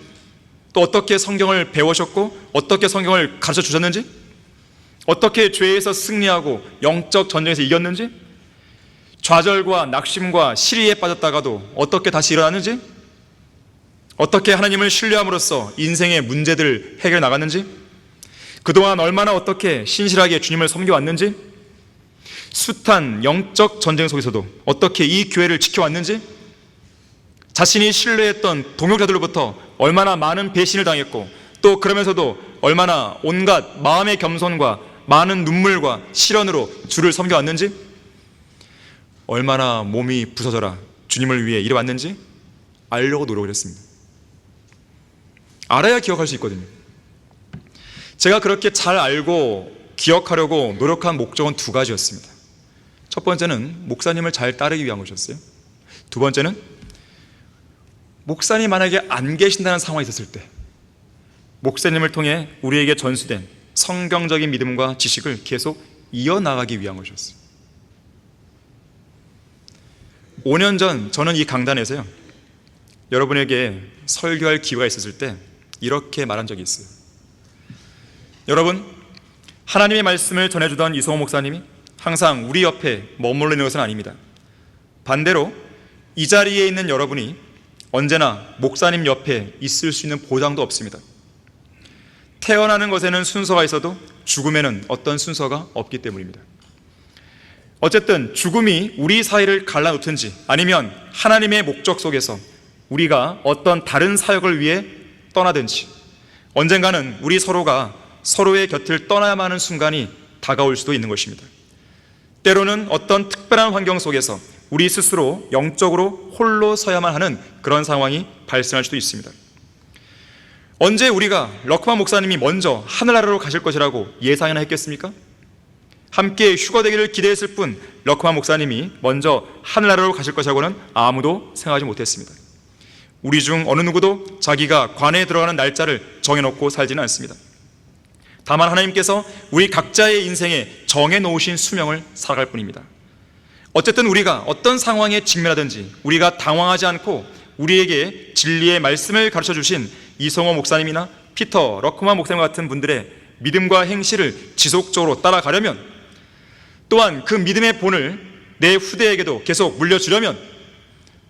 또 어떻게 성경을 배우셨고 어떻게 성경을 가르쳐 주셨는지 어떻게 죄에서 승리하고 영적 전쟁에서 이겼는지 좌절과 낙심과 시리에 빠졌다가도 어떻게 다시 일어났는지 어떻게 하나님을 신뢰함으로써 인생의 문제들을 해결해 나갔는지 그동안 얼마나 어떻게 신실하게 주님을 섬겨왔는지 숱한 영적 전쟁 속에서도 어떻게 이 교회를 지켜왔는지 자신이 신뢰했던 동역자들로부터 얼마나 많은 배신을 당했고 또 그러면서도 얼마나 온갖 마음의 겸손과 많은 눈물과 시련으로 주를 섬겨왔는지 얼마나 몸이 부서져라 주님을 위해 일해왔는지 알려고 노력을 했습니다. 알아야 기억할 수 있거든요. 제가 그렇게 잘 알고 기억하려고 노력한 목적은 두 가지였습니다. 첫 번째는 목사님을 잘 따르기 위한 것이었어요. 두 번째는 목사님 만약에 안 계신다는 상황이 있었을 때 목사님을 통해 우리에게 전수된 성경적인 믿음과 지식을 계속 이어나가기 위한 것이었어요. 5년 전 저는 이 강단에서요 여러분에게 설교할 기회가 있었을 때 이렇게 말한 적이 있어요. 여러분, 하나님의 말씀을 전해주던 이성호 목사님이 항상 우리 옆에 머물러 있는 것은 아닙니다. 반대로 이 자리에 있는 여러분이 언제나 목사님 옆에 있을 수 있는 보장도 없습니다. 태어나는 것에는 순서가 있어도 죽음에는 어떤 순서가 없기 때문입니다. 어쨌든 죽음이 우리 사이를 갈라놓든지 아니면 하나님의 목적 속에서 우리가 어떤 다른 사역을 위해 떠나든지 언젠가는 우리 서로가 서로의 곁을 떠나야만 하는 순간이 다가올 수도 있는 것입니다. 때로는 어떤 특별한 환경 속에서 우리 스스로 영적으로 홀로 서야만 하는 그런 상황이 발생할 수도 있습니다. 언제 우리가 러크만 목사님이 먼저 하늘나라로 가실 것이라고 예상이나 했겠습니까? 함께 휴거되기를 기대했을 뿐 러크만 목사님이 먼저 하늘나라로 가실 것이라고는 아무도 생각하지 못했습니다. 우리 중 어느 누구도 자기가 관에 들어가는 날짜를 정해놓고 살지는 않습니다. 다만 하나님께서 우리 각자의 인생에 정해놓으신 수명을 살아갈 뿐입니다. 어쨌든 우리가 어떤 상황에 직면하든지 우리가 당황하지 않고 우리에게 진리의 말씀을 가르쳐 주신 이성호 목사님이나 피터 러크만 목사님 같은 분들의 믿음과 행실을 지속적으로 따라가려면, 또한 그 믿음의 본을 내 후대에게도 계속 물려주려면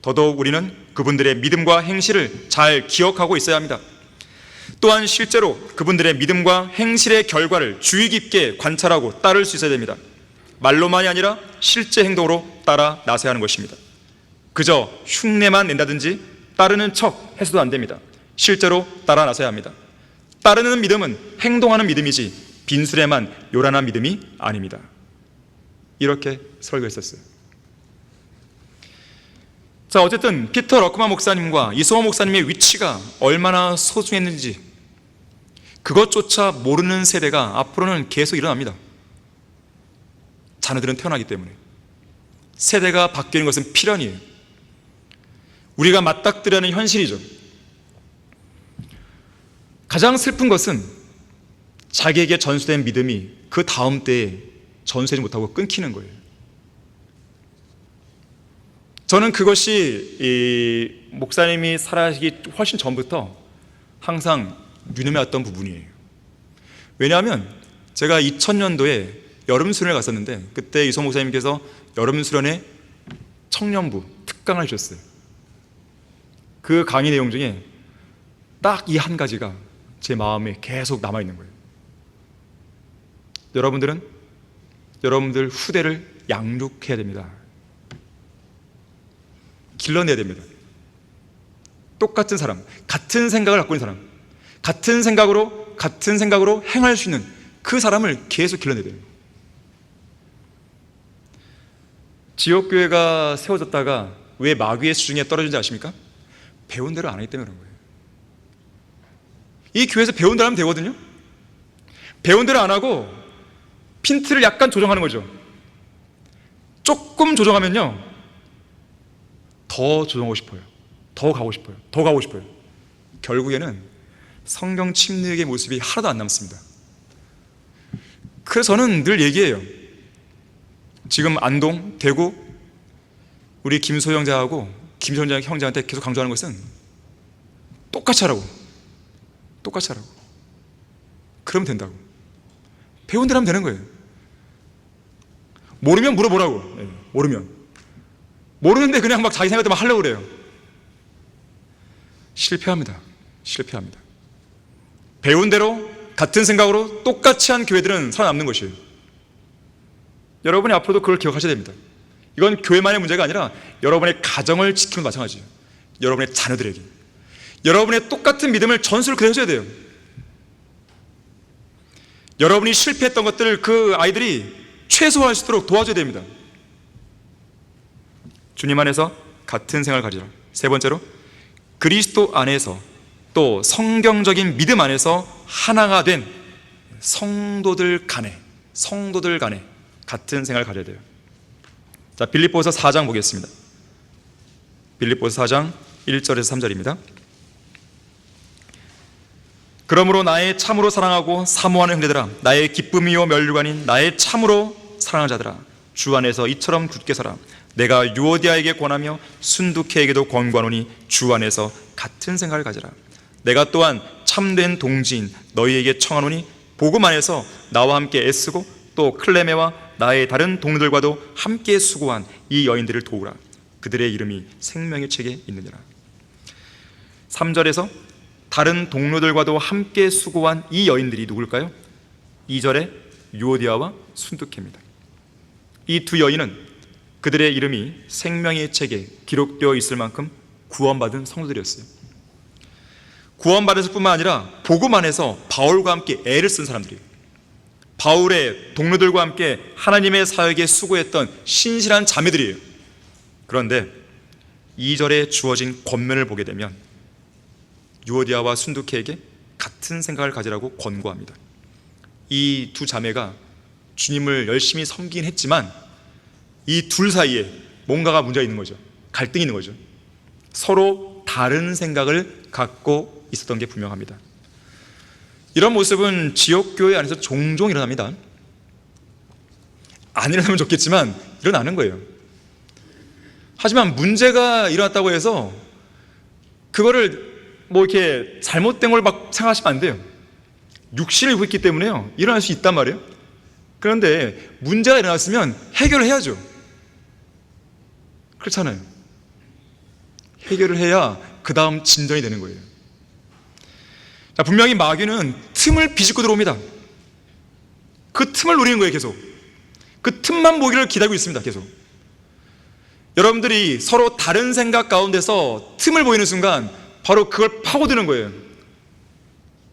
더더욱 우리는 그분들의 믿음과 행실을 잘 기억하고 있어야 합니다. 또한 실제로 그분들의 믿음과 행실의 결과를 주의 깊게 관찰하고 따를 수 있어야 됩니다. 말로만이 아니라 실제 행동으로 따라 나서야 하는 것입니다. 그저 흉내만 낸다든지 따르는 척 해서도 안 됩니다. 실제로 따라 나서야 합니다. 따르는 믿음은 행동하는 믿음이지 빈술에만 요란한 믿음이 아닙니다. 이렇게 설교했었어요. 자, 어쨌든 피터 러크만 목사님과 이성호 목사님의 위치가 얼마나 소중했는지 그것조차 모르는 세대가 앞으로는 계속 일어납니다. 자녀들은 태어나기 때문에. 세대가 바뀌는 것은 필연이에요. 우리가 맞닥뜨려야 하는 현실이죠. 가장 슬픈 것은 자기에게 전수된 믿음이 그 다음 때에 전수하지 못하고 끊기는 거예요. 저는 그것이 이 목사님이 살아가시기 훨씬 전부터 항상 유념해왔던 부분이에요. 왜냐하면 제가 2000년도에 여름수련회 갔었는데 그때 이성 목사님께서 여름수련회 청년부 특강을 주셨어요. 그 강의 내용 중에 딱 이 한 가지가 제 마음에 계속 남아있는 거예요. 여러분들 후대를 양육해야 됩니다. 길러내야 됩니다. 똑같은 사람, 같은 생각을 갖고 있는 사람, 같은 생각으로 행할 수 있는 그 사람을 계속 길러내야 돼요. 지역교회가 세워졌다가 왜 마귀의 수중에 떨어진지 아십니까? 배운 대로 안 하기 때문에 그런 거예요. 이 교회에서 배운 대로 하면 되거든요. 배운 대로 안 하고 핀트를 약간 조정하는 거죠. 조금 조정하면요 더 조정하고 싶어요. 더 가고 싶어요. 결국에는 성경 침례의 모습이 하나도 안 남습니다. 그래서 저는 늘 얘기해요. 지금 안동, 대구 우리 김소 형제하고 김소 형제한테 계속 강조하는 것은 똑같이 하라고. 그러면 된다고. 배운 대로 하면 되는 거예요. 모르면 물어보라고. 모르는데 그냥 막 자기 생각대로 하려고 그래요. 실패합니다. 배운 대로 같은 생각으로 똑같이 한 교회들은 살아남는 것이에요. 여러분이 앞으로도 그걸 기억하셔야 됩니다. 이건 교회만의 문제가 아니라 여러분의 가정을 지키는 마찬가지예요. 여러분의 자녀들에게 여러분의 똑같은 믿음을 전수를 그대로 해줘야 돼요. 여러분이 실패했던 것들을 그 아이들이 최소화할 수 있도록 도와줘야 됩니다. 주님 안에서 같은 생각을 가지라. 세 번째로 그리스도 안에서 또 성경적인 믿음 안에서 하나가 된 성도들 간에 같은 생각을 가져야 돼요. 자, 빌립보서 4장 보겠습니다. 빌립보서 4장 1절에서 3절입니다. 그러므로 나의 참으로 사랑하고 사모하는 형제들아, 나의 기쁨이요 면류관인 나의 참으로 사랑하는 자들아, 주 안에서 이처럼 굳게 서라. 내가 유오디아에게 권하며 순두케에게도 권고하노니 주 안에서 같은 생각을 가지라. 내가 또한 참된 동지인 너희에게 청하노니 복음 안에서 나와 함께 애쓰고 또 클레메와 나의 다른 동료들과도 함께 수고한 이 여인들을 도우라. 그들의 이름이 생명의 책에 있느니라. 3절에서 다른 동료들과도 함께 수고한 이 여인들이 누굴까요? 2절에 유오디아와 순두케입니다. 이 두 여인은 그들의 이름이 생명의 책에 기록되어 있을 만큼 구원받은 성도들이었어요. 구원받았을 뿐만 아니라 복음 안에서 바울과 함께 애를 쓴 사람들이에요. 바울의 동료들과 함께 하나님의 사역에 수고했던 신실한 자매들이에요. 그런데 2절에 주어진 권면을 보게 되면 유오디아와 순두케에게 같은 생각을 가지라고 권고합니다. 이 두 자매가 주님을 열심히 섬기긴 했지만 이 둘 사이에 뭔가가 문제가 있는 거죠. 갈등이 있는 거죠. 서로 다른 생각을 갖고 있었던 게 분명합니다. 이런 모습은 지역교회 안에서 종종 일어납니다. 안 일어나면 좋겠지만 일어나는 거예요. 하지만 문제가 일어났다고 해서 그거를 뭐 이렇게 잘못된 걸 막 생각하시면 안 돼요. 육신을 입고 있기 때문에요, 일어날 수 있단 말이에요. 그런데 문제가 일어났으면 해결을 해야죠. 그렇잖아요. 해결을 해야 그 다음 진전이 되는 거예요. 자, 분명히 마귀는 틈을 비집고 들어옵니다. 그 틈을 노리는 거예요. 계속 그 틈만 보기를 기다리고 있습니다. 계속 여러분들이 서로 다른 생각 가운데서 틈을 보이는 순간 바로 그걸 파고드는 거예요.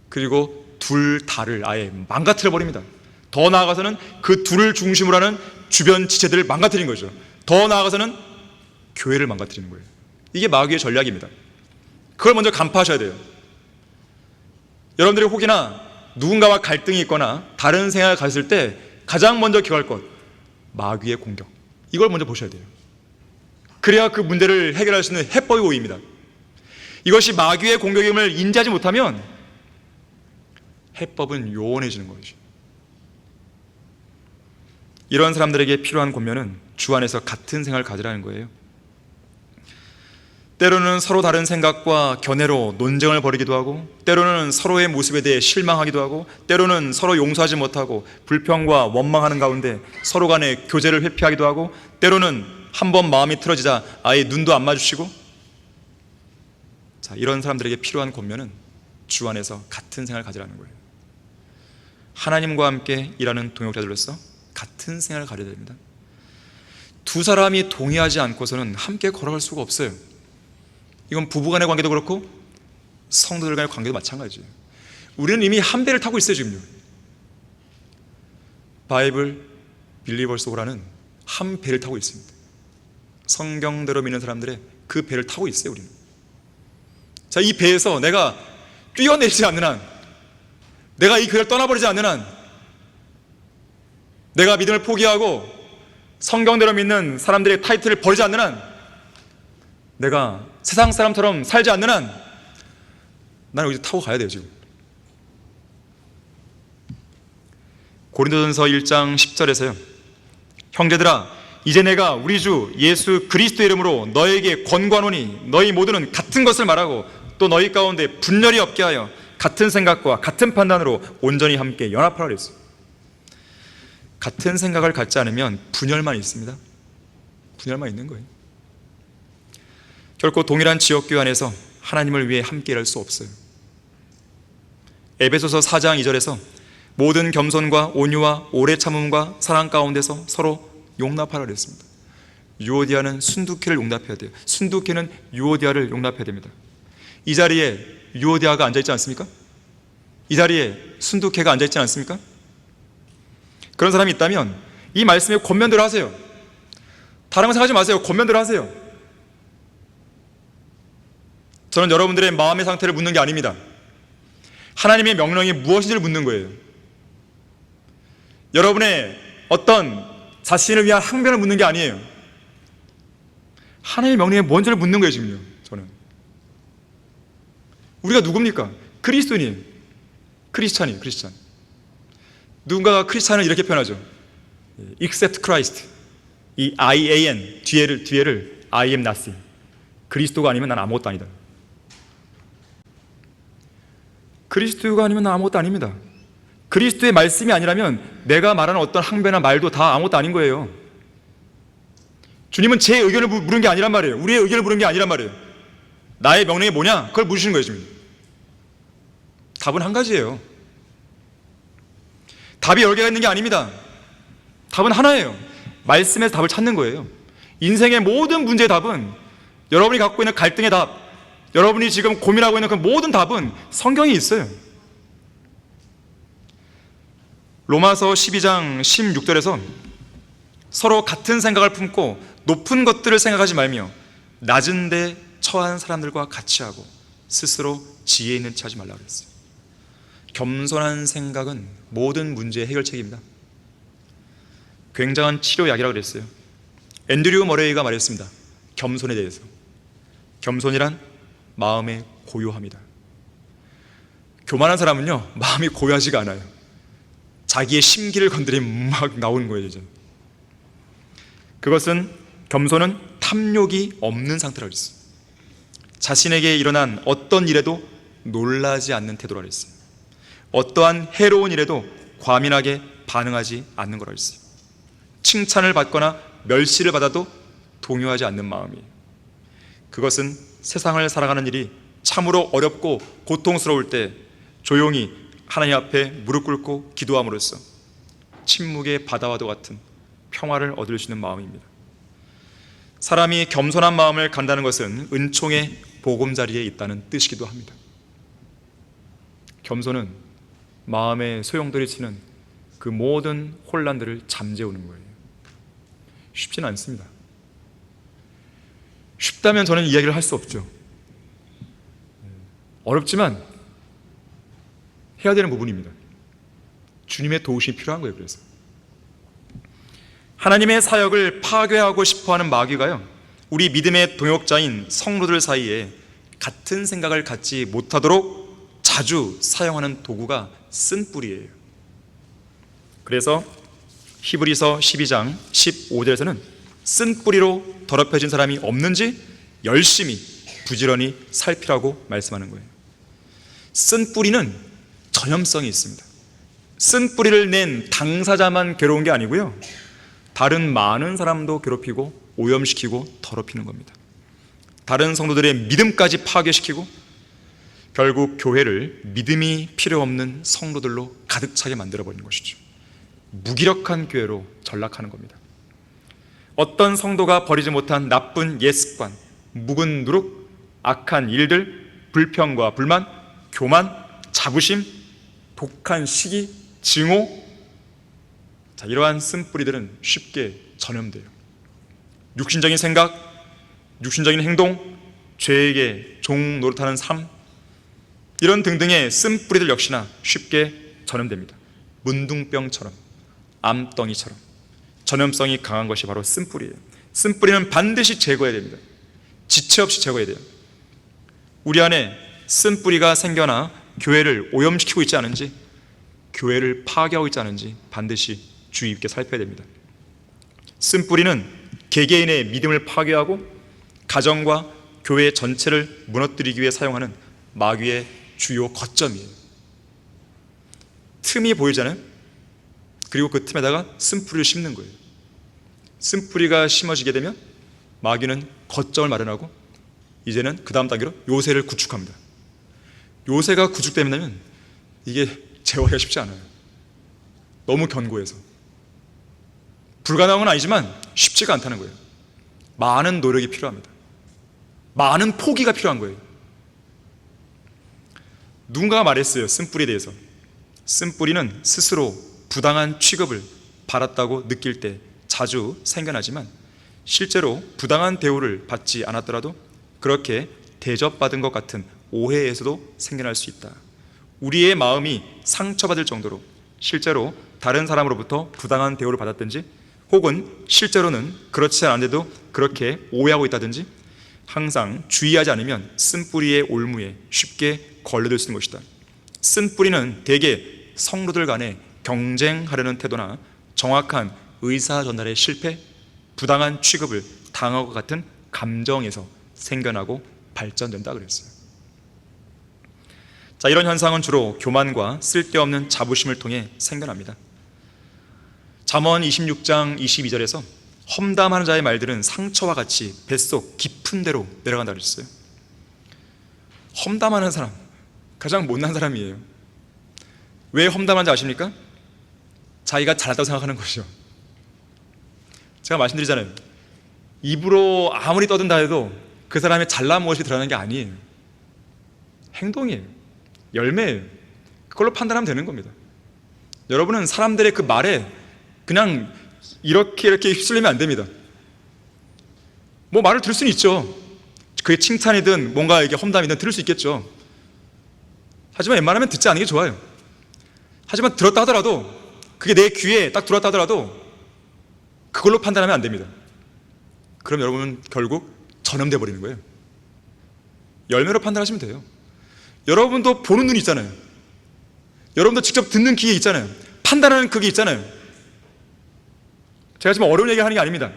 그리고 둘 다를 아예 망가뜨려 버립니다. 더 나아가서는 그 둘을 중심으로 하는 주변 지체들을 망가뜨리는 거죠. 더 나아가서는 교회를 망가뜨리는 거예요. 이게 마귀의 전략입니다. 그걸 먼저 간파하셔야 돼요. 여러분들이 혹이나 누군가와 갈등이 있거나 다른 생각을 가졌을 때 가장 먼저 기억할 것, 마귀의 공격, 이걸 먼저 보셔야 돼요. 그래야 그 문제를 해결할 수 있는 해법이 보입니다. 이것이 마귀의 공격임을 인지하지 못하면 해법은 요원해지는 것이죠. 이런 사람들에게 필요한 권면은 주 안에서 같은 생각을 가지라는 거예요. 때로는 서로 다른 생각과 견해로 논쟁을 벌이기도 하고, 때로는 서로의 모습에 대해 실망하기도 하고, 때로는 서로 용서하지 못하고 불평과 원망하는 가운데 서로 간에 교제를 회피하기도 하고, 때로는 한번 마음이 틀어지자 아예 눈도 안 마주치고. 자, 이런 사람들에게 필요한 권면은 주 안에서 같은 생각을 가지라는 거예요. 하나님과 함께 일하는 동역자들로서 같은 생각을 가져야 됩니다. 두 사람이 동의하지 않고서는 함께 걸어갈 수가 없어요. 이건 부부간의 관계도 그렇고 성도들 간의 관계도 마찬가지예요. 우리는 이미 한 배를 타고 있어요. 지금요. 바이블 빌리버스 오라는 한 배를 타고 있습니다. 성경대로 믿는 사람들의 그 배를 타고 있어요. 우리는. 자, 이 배에서 내가 뛰어내리지 않는 한, 내가 이 교회를 떠나버리지 않는 한, 내가 믿음을 포기하고 성경대로 믿는 사람들의 타이틀을 버리지 않는 한, 내가 세상 사람처럼 살지 않는 한, 나는 여기서 타고 가야 돼요. 지금 고린도전서 1장 10절에서요 형제들아, 이제 내가 우리 주 예수 그리스도의 이름으로 너에게 권고하노니 너희 모두는 같은 것을 말하고 또 너희 가운데 분열이 없게 하여 같은 생각과 같은 판단으로 온전히 함께 연합하라 그랬어요. 같은 생각을 갖지 않으면 분열만 있습니다. 분열만 있는 거예요. 결코 동일한 지역교회 안에서 하나님을 위해 함께 일할 수 없어요. 에베소서 4장 2절에서 모든 겸손과 온유와 오래 참음과 사랑 가운데서 서로 용납하라 그랬습니다. 유오디아는 순두케를 용납해야 돼요. 순두케는 유오디아를 용납해야 됩니다. 이 자리에 유오디아가 앉아있지 않습니까? 이 자리에 순두케가 앉아있지 않습니까? 그런 사람이 있다면 이 말씀에 권면대로 하세요. 다른 거 생각하지 마세요. 권면대로 하세요. 저는 여러분들의 마음의 상태를 묻는 게 아닙니다. 하나님의 명령이 무엇인지를 묻는 거예요. 여러분의 어떤 자신을 위한 항변을 묻는 게 아니에요. 하나님의 명령이 뭔지를 묻는 거예요. 지금요. 저는 우리가 누굽니까? 그리스도인이에요. 크리스찬이에요. 크리스찬. 누군가가 크리스찬을 이렇게 표현하죠. Except Christ. 이 IAN 뒤에를 I am nothing. 그리스도가 아니면 난 아무것도 아니다. 그리스도가 아니면 난 아무것도 아닙니다. 그리스도의 말씀이 아니라면 내가 말하는 어떤 항변이나 말도 다 아무것도 아닌 거예요. 주님은 제 의견을 물은 게 아니란 말이에요. 우리의 의견을 물은 게 아니란 말이에요. 나의 명령이 뭐냐? 그걸 물으시는 거예요, 지금. 답은 한 가지예요. 답이 여러 개가 있는 게 아닙니다. 답은 하나예요. 말씀에서 답을 찾는 거예요. 인생의 모든 문제의 답은, 여러분이 갖고 있는 갈등의 답, 여러분이 지금 고민하고 있는 그 모든 답은 성경에 있어요. 로마서 12장 16절에서 서로 같은 생각을 품고 높은 것들을 생각하지 말며 낮은 데 처한 사람들과 같이 하고 스스로 지혜 있는 체 하지 말라고 그랬어요. 겸손한 생각은 모든 문제의 해결책입니다. 굉장한 치료약이라고 그랬어요. 앤드류 머레이가 말했습니다. 겸손에 대해서. 겸손이란 마음의 고요함이다. 교만한 사람은요, 마음이 고요하지가 않아요. 자기의 심기를 건드리면 막 나오는 거예요, 이제. 겸손은 탐욕이 없는 상태라고 그랬어요. 자신에게 일어난 어떤 일에도 놀라지 않는 태도라고 그랬어요. 어떠한 해로운 일에도 과민하게 반응하지 않는 거라고 했어요. 칭찬을 받거나 멸시를 받아도 동요하지 않는 마음이에요. 그것은 세상을 살아가는 일이 참으로 어렵고 고통스러울 때 조용히 하나님 앞에 무릎 꿇고 기도함으로써 침묵의 바다와도 같은 평화를 얻을 수 있는 마음입니다. 사람이 겸손한 마음을 갖는다는 것은 은총의 보금자리에 있다는 뜻이기도 합니다. 겸손은 마음의 소용돌이 치는 그 모든 혼란들을 잠재우는 거예요. 쉽지는 않습니다. 쉽다면 저는 이야기를 할 수 없죠. 어렵지만 해야 되는 부분입니다. 주님의 도우심이 필요한 거예요. 그래서 하나님의 사역을 파괴하고 싶어하는 마귀가요, 우리 믿음의 동역자인 성도들 사이에 같은 생각을 갖지 못하도록 자주 사용하는 도구가 쓴뿌리예요. 그래서 히브리서 12장 15절에서는 쓴뿌리로 더럽혀진 사람이 없는지 열심히 부지런히 살피라고 말씀하는 거예요. 쓴뿌리는 전염성이 있습니다. 쓴뿌리를 낸 당사자만 괴로운 게 아니고요, 다른 많은 사람도 괴롭히고 오염시키고 더럽히는 겁니다. 다른 성도들의 믿음까지 파괴시키고 결국 교회를 믿음이 필요 없는 성도들로 가득 차게 만들어버리는 것이죠. 무기력한 교회로 전락하는 겁니다. 어떤 성도가 버리지 못한 나쁜 옛 습관, 묵은 누룩, 악한 일들, 불평과 불만, 교만, 자부심, 독한 시기, 증오, 이러한 쓴뿌리들은 쉽게 전염돼요. 육신적인 생각, 육신적인 행동, 죄에게 종 노릇하는 삶, 이런 등등의 쓴뿌리들 역시나 쉽게 전염됩니다. 문둥병처럼, 암덩이처럼 전염성이 강한 것이 바로 쓴뿌리예요. 쓴뿌리는 반드시 제거해야 됩니다. 지체 없이 제거해야 돼요. 우리 안에 쓴뿌리가 생겨나 교회를 오염시키고 있지 않은지, 교회를 파괴하고 있지 않은지 반드시 주의 깊게 살펴야 됩니다. 쓴뿌리는 개개인의 믿음을 파괴하고 가정과 교회 전체를 무너뜨리기 위해 사용하는 마귀의 주요 거점이에요. 틈이 보이잖아요. 그리고 그 틈에다가 쓴뿌리를 심는 거예요. 쓴뿌리가 심어지게 되면 마귀는 거점을 마련하고 이제는 그 다음 단계로 요새를 구축합니다. 요새가 구축되면 이게 제어하기가 쉽지 않아요. 너무 견고해서. 불가능한 건 아니지만 쉽지가 않다는 거예요. 많은 노력이 필요합니다. 많은 포기가 필요한 거예요. 누군가가 말했어요. 쓴뿌리에 대해서. 쓴뿌리는 스스로 부당한 취급을 받았다고 느낄 때 자주 생겨나지만 실제로 부당한 대우를 받지 않았더라도 그렇게 대접받은 것 같은 오해에서도 생겨날 수 있다. 우리의 마음이 상처받을 정도로 실제로 다른 사람으로부터 부당한 대우를 받았든지 혹은 실제로는 그렇지 않은데도 그렇게 오해하고 있다든지 항상 주의하지 않으면 쓴뿌리의 올무에 쉽게 걸려들 수 있는 것이다. 쓴뿌리는 대개 성도들 간에 경쟁하려는 태도나 정확한 의사 전달의 실패, 부당한 취급을 당한 것 같은 감정에서 생겨나고 발전된다 그랬어요. 자, 이런 현상은 주로 교만과 쓸데없는 자부심을 통해 생겨납니다. 잠언 26장 22절에서 험담하는 자의 말들은 상처와 같이 뱃속 깊은 데로 내려간다고 했어요. 험담하는 사람, 가장 못난 사람이에요. 왜 험담하는지 아십니까? 자기가 잘났다고 생각하는 것이죠. 제가 말씀드리잖아요. 입으로 아무리 떠든다 해도 그 사람의 잘난 무엇이 드러나는 게 아니에요. 행동이에요. 열매예요. 그걸로 판단하면 되는 겁니다. 여러분은 사람들의 그 말에 그냥 이렇게 휩쓸리면 안 됩니다. 뭐 말을 들을 수는 있죠. 그게 칭찬이든 뭔가 이게 험담이든 들을 수 있겠죠. 하지만 웬만하면 듣지 않는 게 좋아요. 하지만 들었다 하더라도, 그게 내 귀에 딱 들어왔다 하더라도 그걸로 판단하면 안 됩니다. 그럼 여러분은 결국 전염돼 버리는 거예요. 열매로 판단하시면 돼요. 여러분도 보는 눈이 있잖아요. 여러분도 직접 듣는 귀에 있잖아요. 판단하는 그게 있잖아요. 제가 지금 어려운 얘기를 하는 게 아닙니다.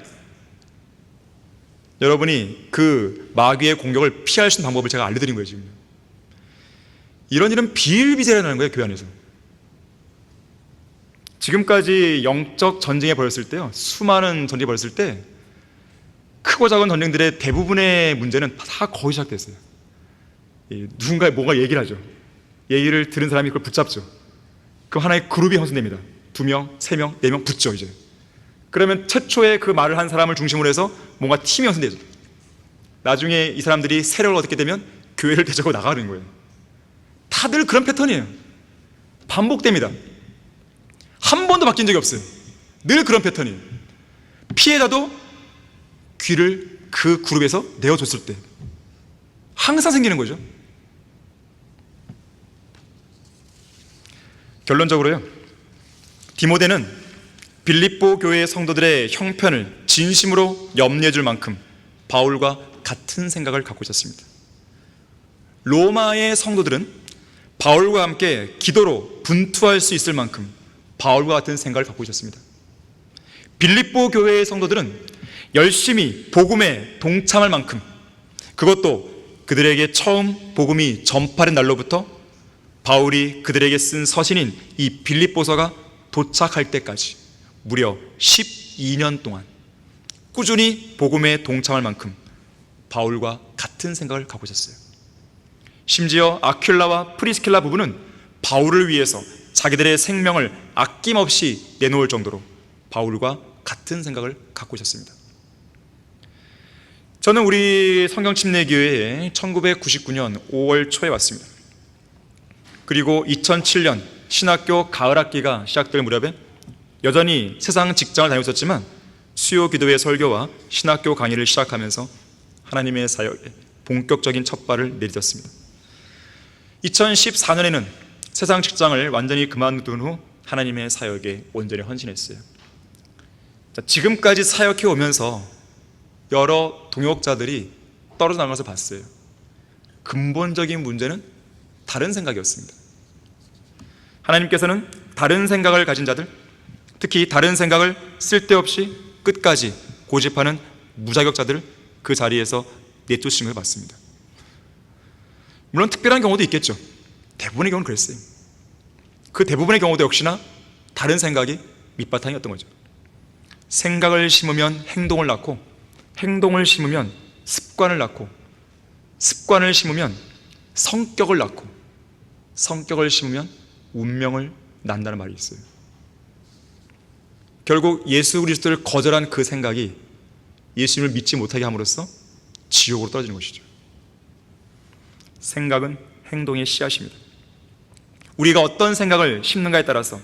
여러분이 그 마귀의 공격을 피할 수 있는 방법을 제가 알려드린 거예요. 지금 이런 일은 비일비재라는 거예요. 교회 안에서 지금까지 영적 전쟁이 벌어졌을 때요, 수많은 전쟁이 벌어졌을 때 크고 작은 전쟁들의 대부분의 문제는 다 거기 시작됐어요. 누군가 뭔가 얘기를 하죠. 얘기를 들은 사람이 그걸 붙잡죠. 그럼 하나의 그룹이 형성됩니다. 2명, 3명, 4명 붙죠. 이제 그러면 최초에 그 말을 한 사람을 중심으로 해서 뭔가 팀이 형성되죠. 나중에 이 사람들이 세력을 얻게 되면 교회를 대적하고 나가는 거예요. 다들 그런 패턴이에요. 반복됩니다. 한 번도 바뀐 적이 없어요. 늘 그런 패턴이에요. 피해자도 귀를 그 그룹에서 내어줬을 때 항상 생기는 거죠. 결론적으로요, 디모데는 빌립보 교회의 성도들의 형편을 진심으로 염려해 줄 만큼 바울과 같은 생각을 갖고 있었습니다. 로마의 성도들은 바울과 함께 기도로 분투할 수 있을 만큼 바울과 같은 생각을 갖고 있었습니다. 빌립보 교회의 성도들은 열심히 복음에 동참할 만큼, 그것도 그들에게 처음 복음이 전파된 날로부터 바울이 그들에게 쓴 서신인 이 빌립보서가 도착할 때까지 무려 12년 동안 꾸준히 복음에 동참할 만큼 바울과 같은 생각을 갖고 있었어요. 심지어 아퀴라와 프리스킬라 부부는 바울을 위해서 자기들의 생명을 아낌없이 내놓을 정도로 바울과 같은 생각을 갖고 있었습니다. 저는 우리 성경침례교회에 1999년 5월 초에 왔습니다. 그리고 2007년 신학교 가을학기가 시작될 무렵에 여전히 세상 직장을 다니고 있었지만 수요 기도회 설교와 신학교 강의를 시작하면서 하나님의 사역에 본격적인 첫발을 내딛었습니다. 2014년에는 세상 직장을 완전히 그만둔 후 하나님의 사역에 온전히 헌신했어요. 지금까지 사역해 오면서 여러 동역자들이 떨어져 나간 것을 봤어요. 근본적인 문제는 다른 생각이었습니다. 하나님께서는 다른 생각을 가진 자들, 특히 다른 생각을 쓸데없이 끝까지 고집하는 무자격자들을 그 자리에서 내쫓으신 걸 봤습니다. 물론 특별한 경우도 있겠죠. 대부분의 경우는 그랬어요. 그 대부분의 경우도 역시나 다른 생각이 밑바탕이었던 거죠. 생각을 심으면 행동을 낳고, 행동을 심으면 습관을 낳고, 습관을 심으면 성격을 낳고, 성격을 심으면 운명을 낳는다는 말이 있어요. 결국 예수 그리스도를 거절한 그 생각이 예수님을 믿지 못하게 함으로써 지옥으로 떨어지는 것이죠. 생각은 행동의 씨앗입니다. 우리가 어떤 생각을 심는가에 따라서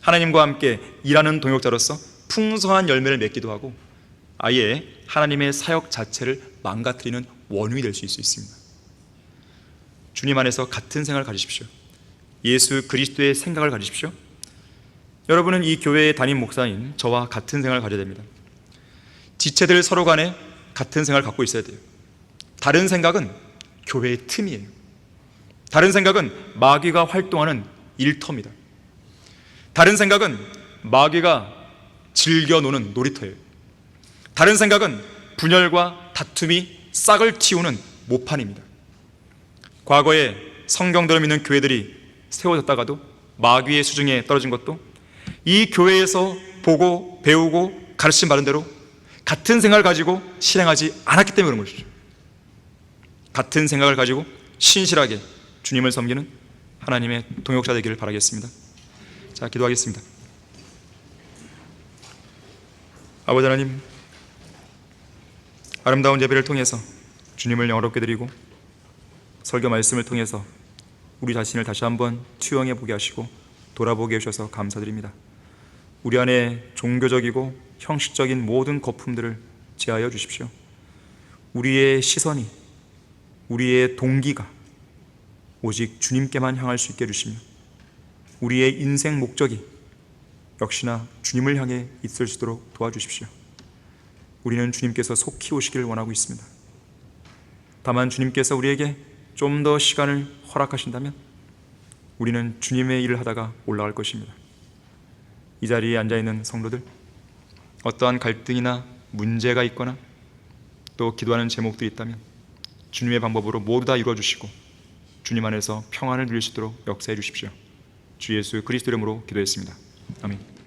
하나님과 함께 일하는 동역자로서 풍성한 열매를 맺기도 하고 아예 하나님의 사역 자체를 망가뜨리는 원흉이 될 수 있습니다. 주님 안에서 같은 생각을 가지십시오. 예수 그리스도의 생각을 가지십시오. 여러분은 이 교회의 담임 목사인 저와 같은 생각을 가져야 됩니다. 지체들 서로 간에 같은 생각을 갖고 있어야 돼요. 다른 생각은 교회의 틈이에요. 다른 생각은 마귀가 활동하는 일터입니다. 다른 생각은 마귀가 즐겨 노는 놀이터예요. 다른 생각은 분열과 다툼이 싹을 틔우는 모판입니다. 과거에 성경들을 믿는 교회들이 세워졌다가도 마귀의 수중에 떨어진 것도 이 교회에서 보고 배우고 가르침 받은 대로 같은 생각을 가지고 실행하지 않았기 때문에 그런 것이죠. 같은 생각을 가지고 신실하게 주님을 섬기는 하나님의 동역자 되기를 바라겠습니다. 자, 기도하겠습니다. 아버지 하나님, 아름다운 예배를 통해서 주님을 영화롭게 드리고 설교 말씀을 통해서 우리 자신을 다시 한번 투영해 보게 하시고 돌아보게 해주셔서 감사드립니다. 우리 안에 종교적이고 형식적인 모든 거품들을 제하여 주십시오. 우리의 시선이, 우리의 동기가 오직 주님께만 향할 수 있게 해주시며 우리의 인생 목적이 역시나 주님을 향해 있을 수 있도록 도와주십시오. 우리는 주님께서 속히 오시기를 원하고 있습니다. 다만 주님께서 우리에게 좀 더 시간을 허락하신다면 우리는 주님의 일을 하다가 올라갈 것입니다. 이 자리에 앉아있는 성도들, 어떠한 갈등이나 문제가 있거나 또 기도하는 제목들이 있다면 주님의 방법으로 모두 다 이루어주시고 주님 안에서 평안을 누릴 수 있도록 역사해 주십시오. 주 예수 그리스도 이름으로 기도했습니다. 아멘.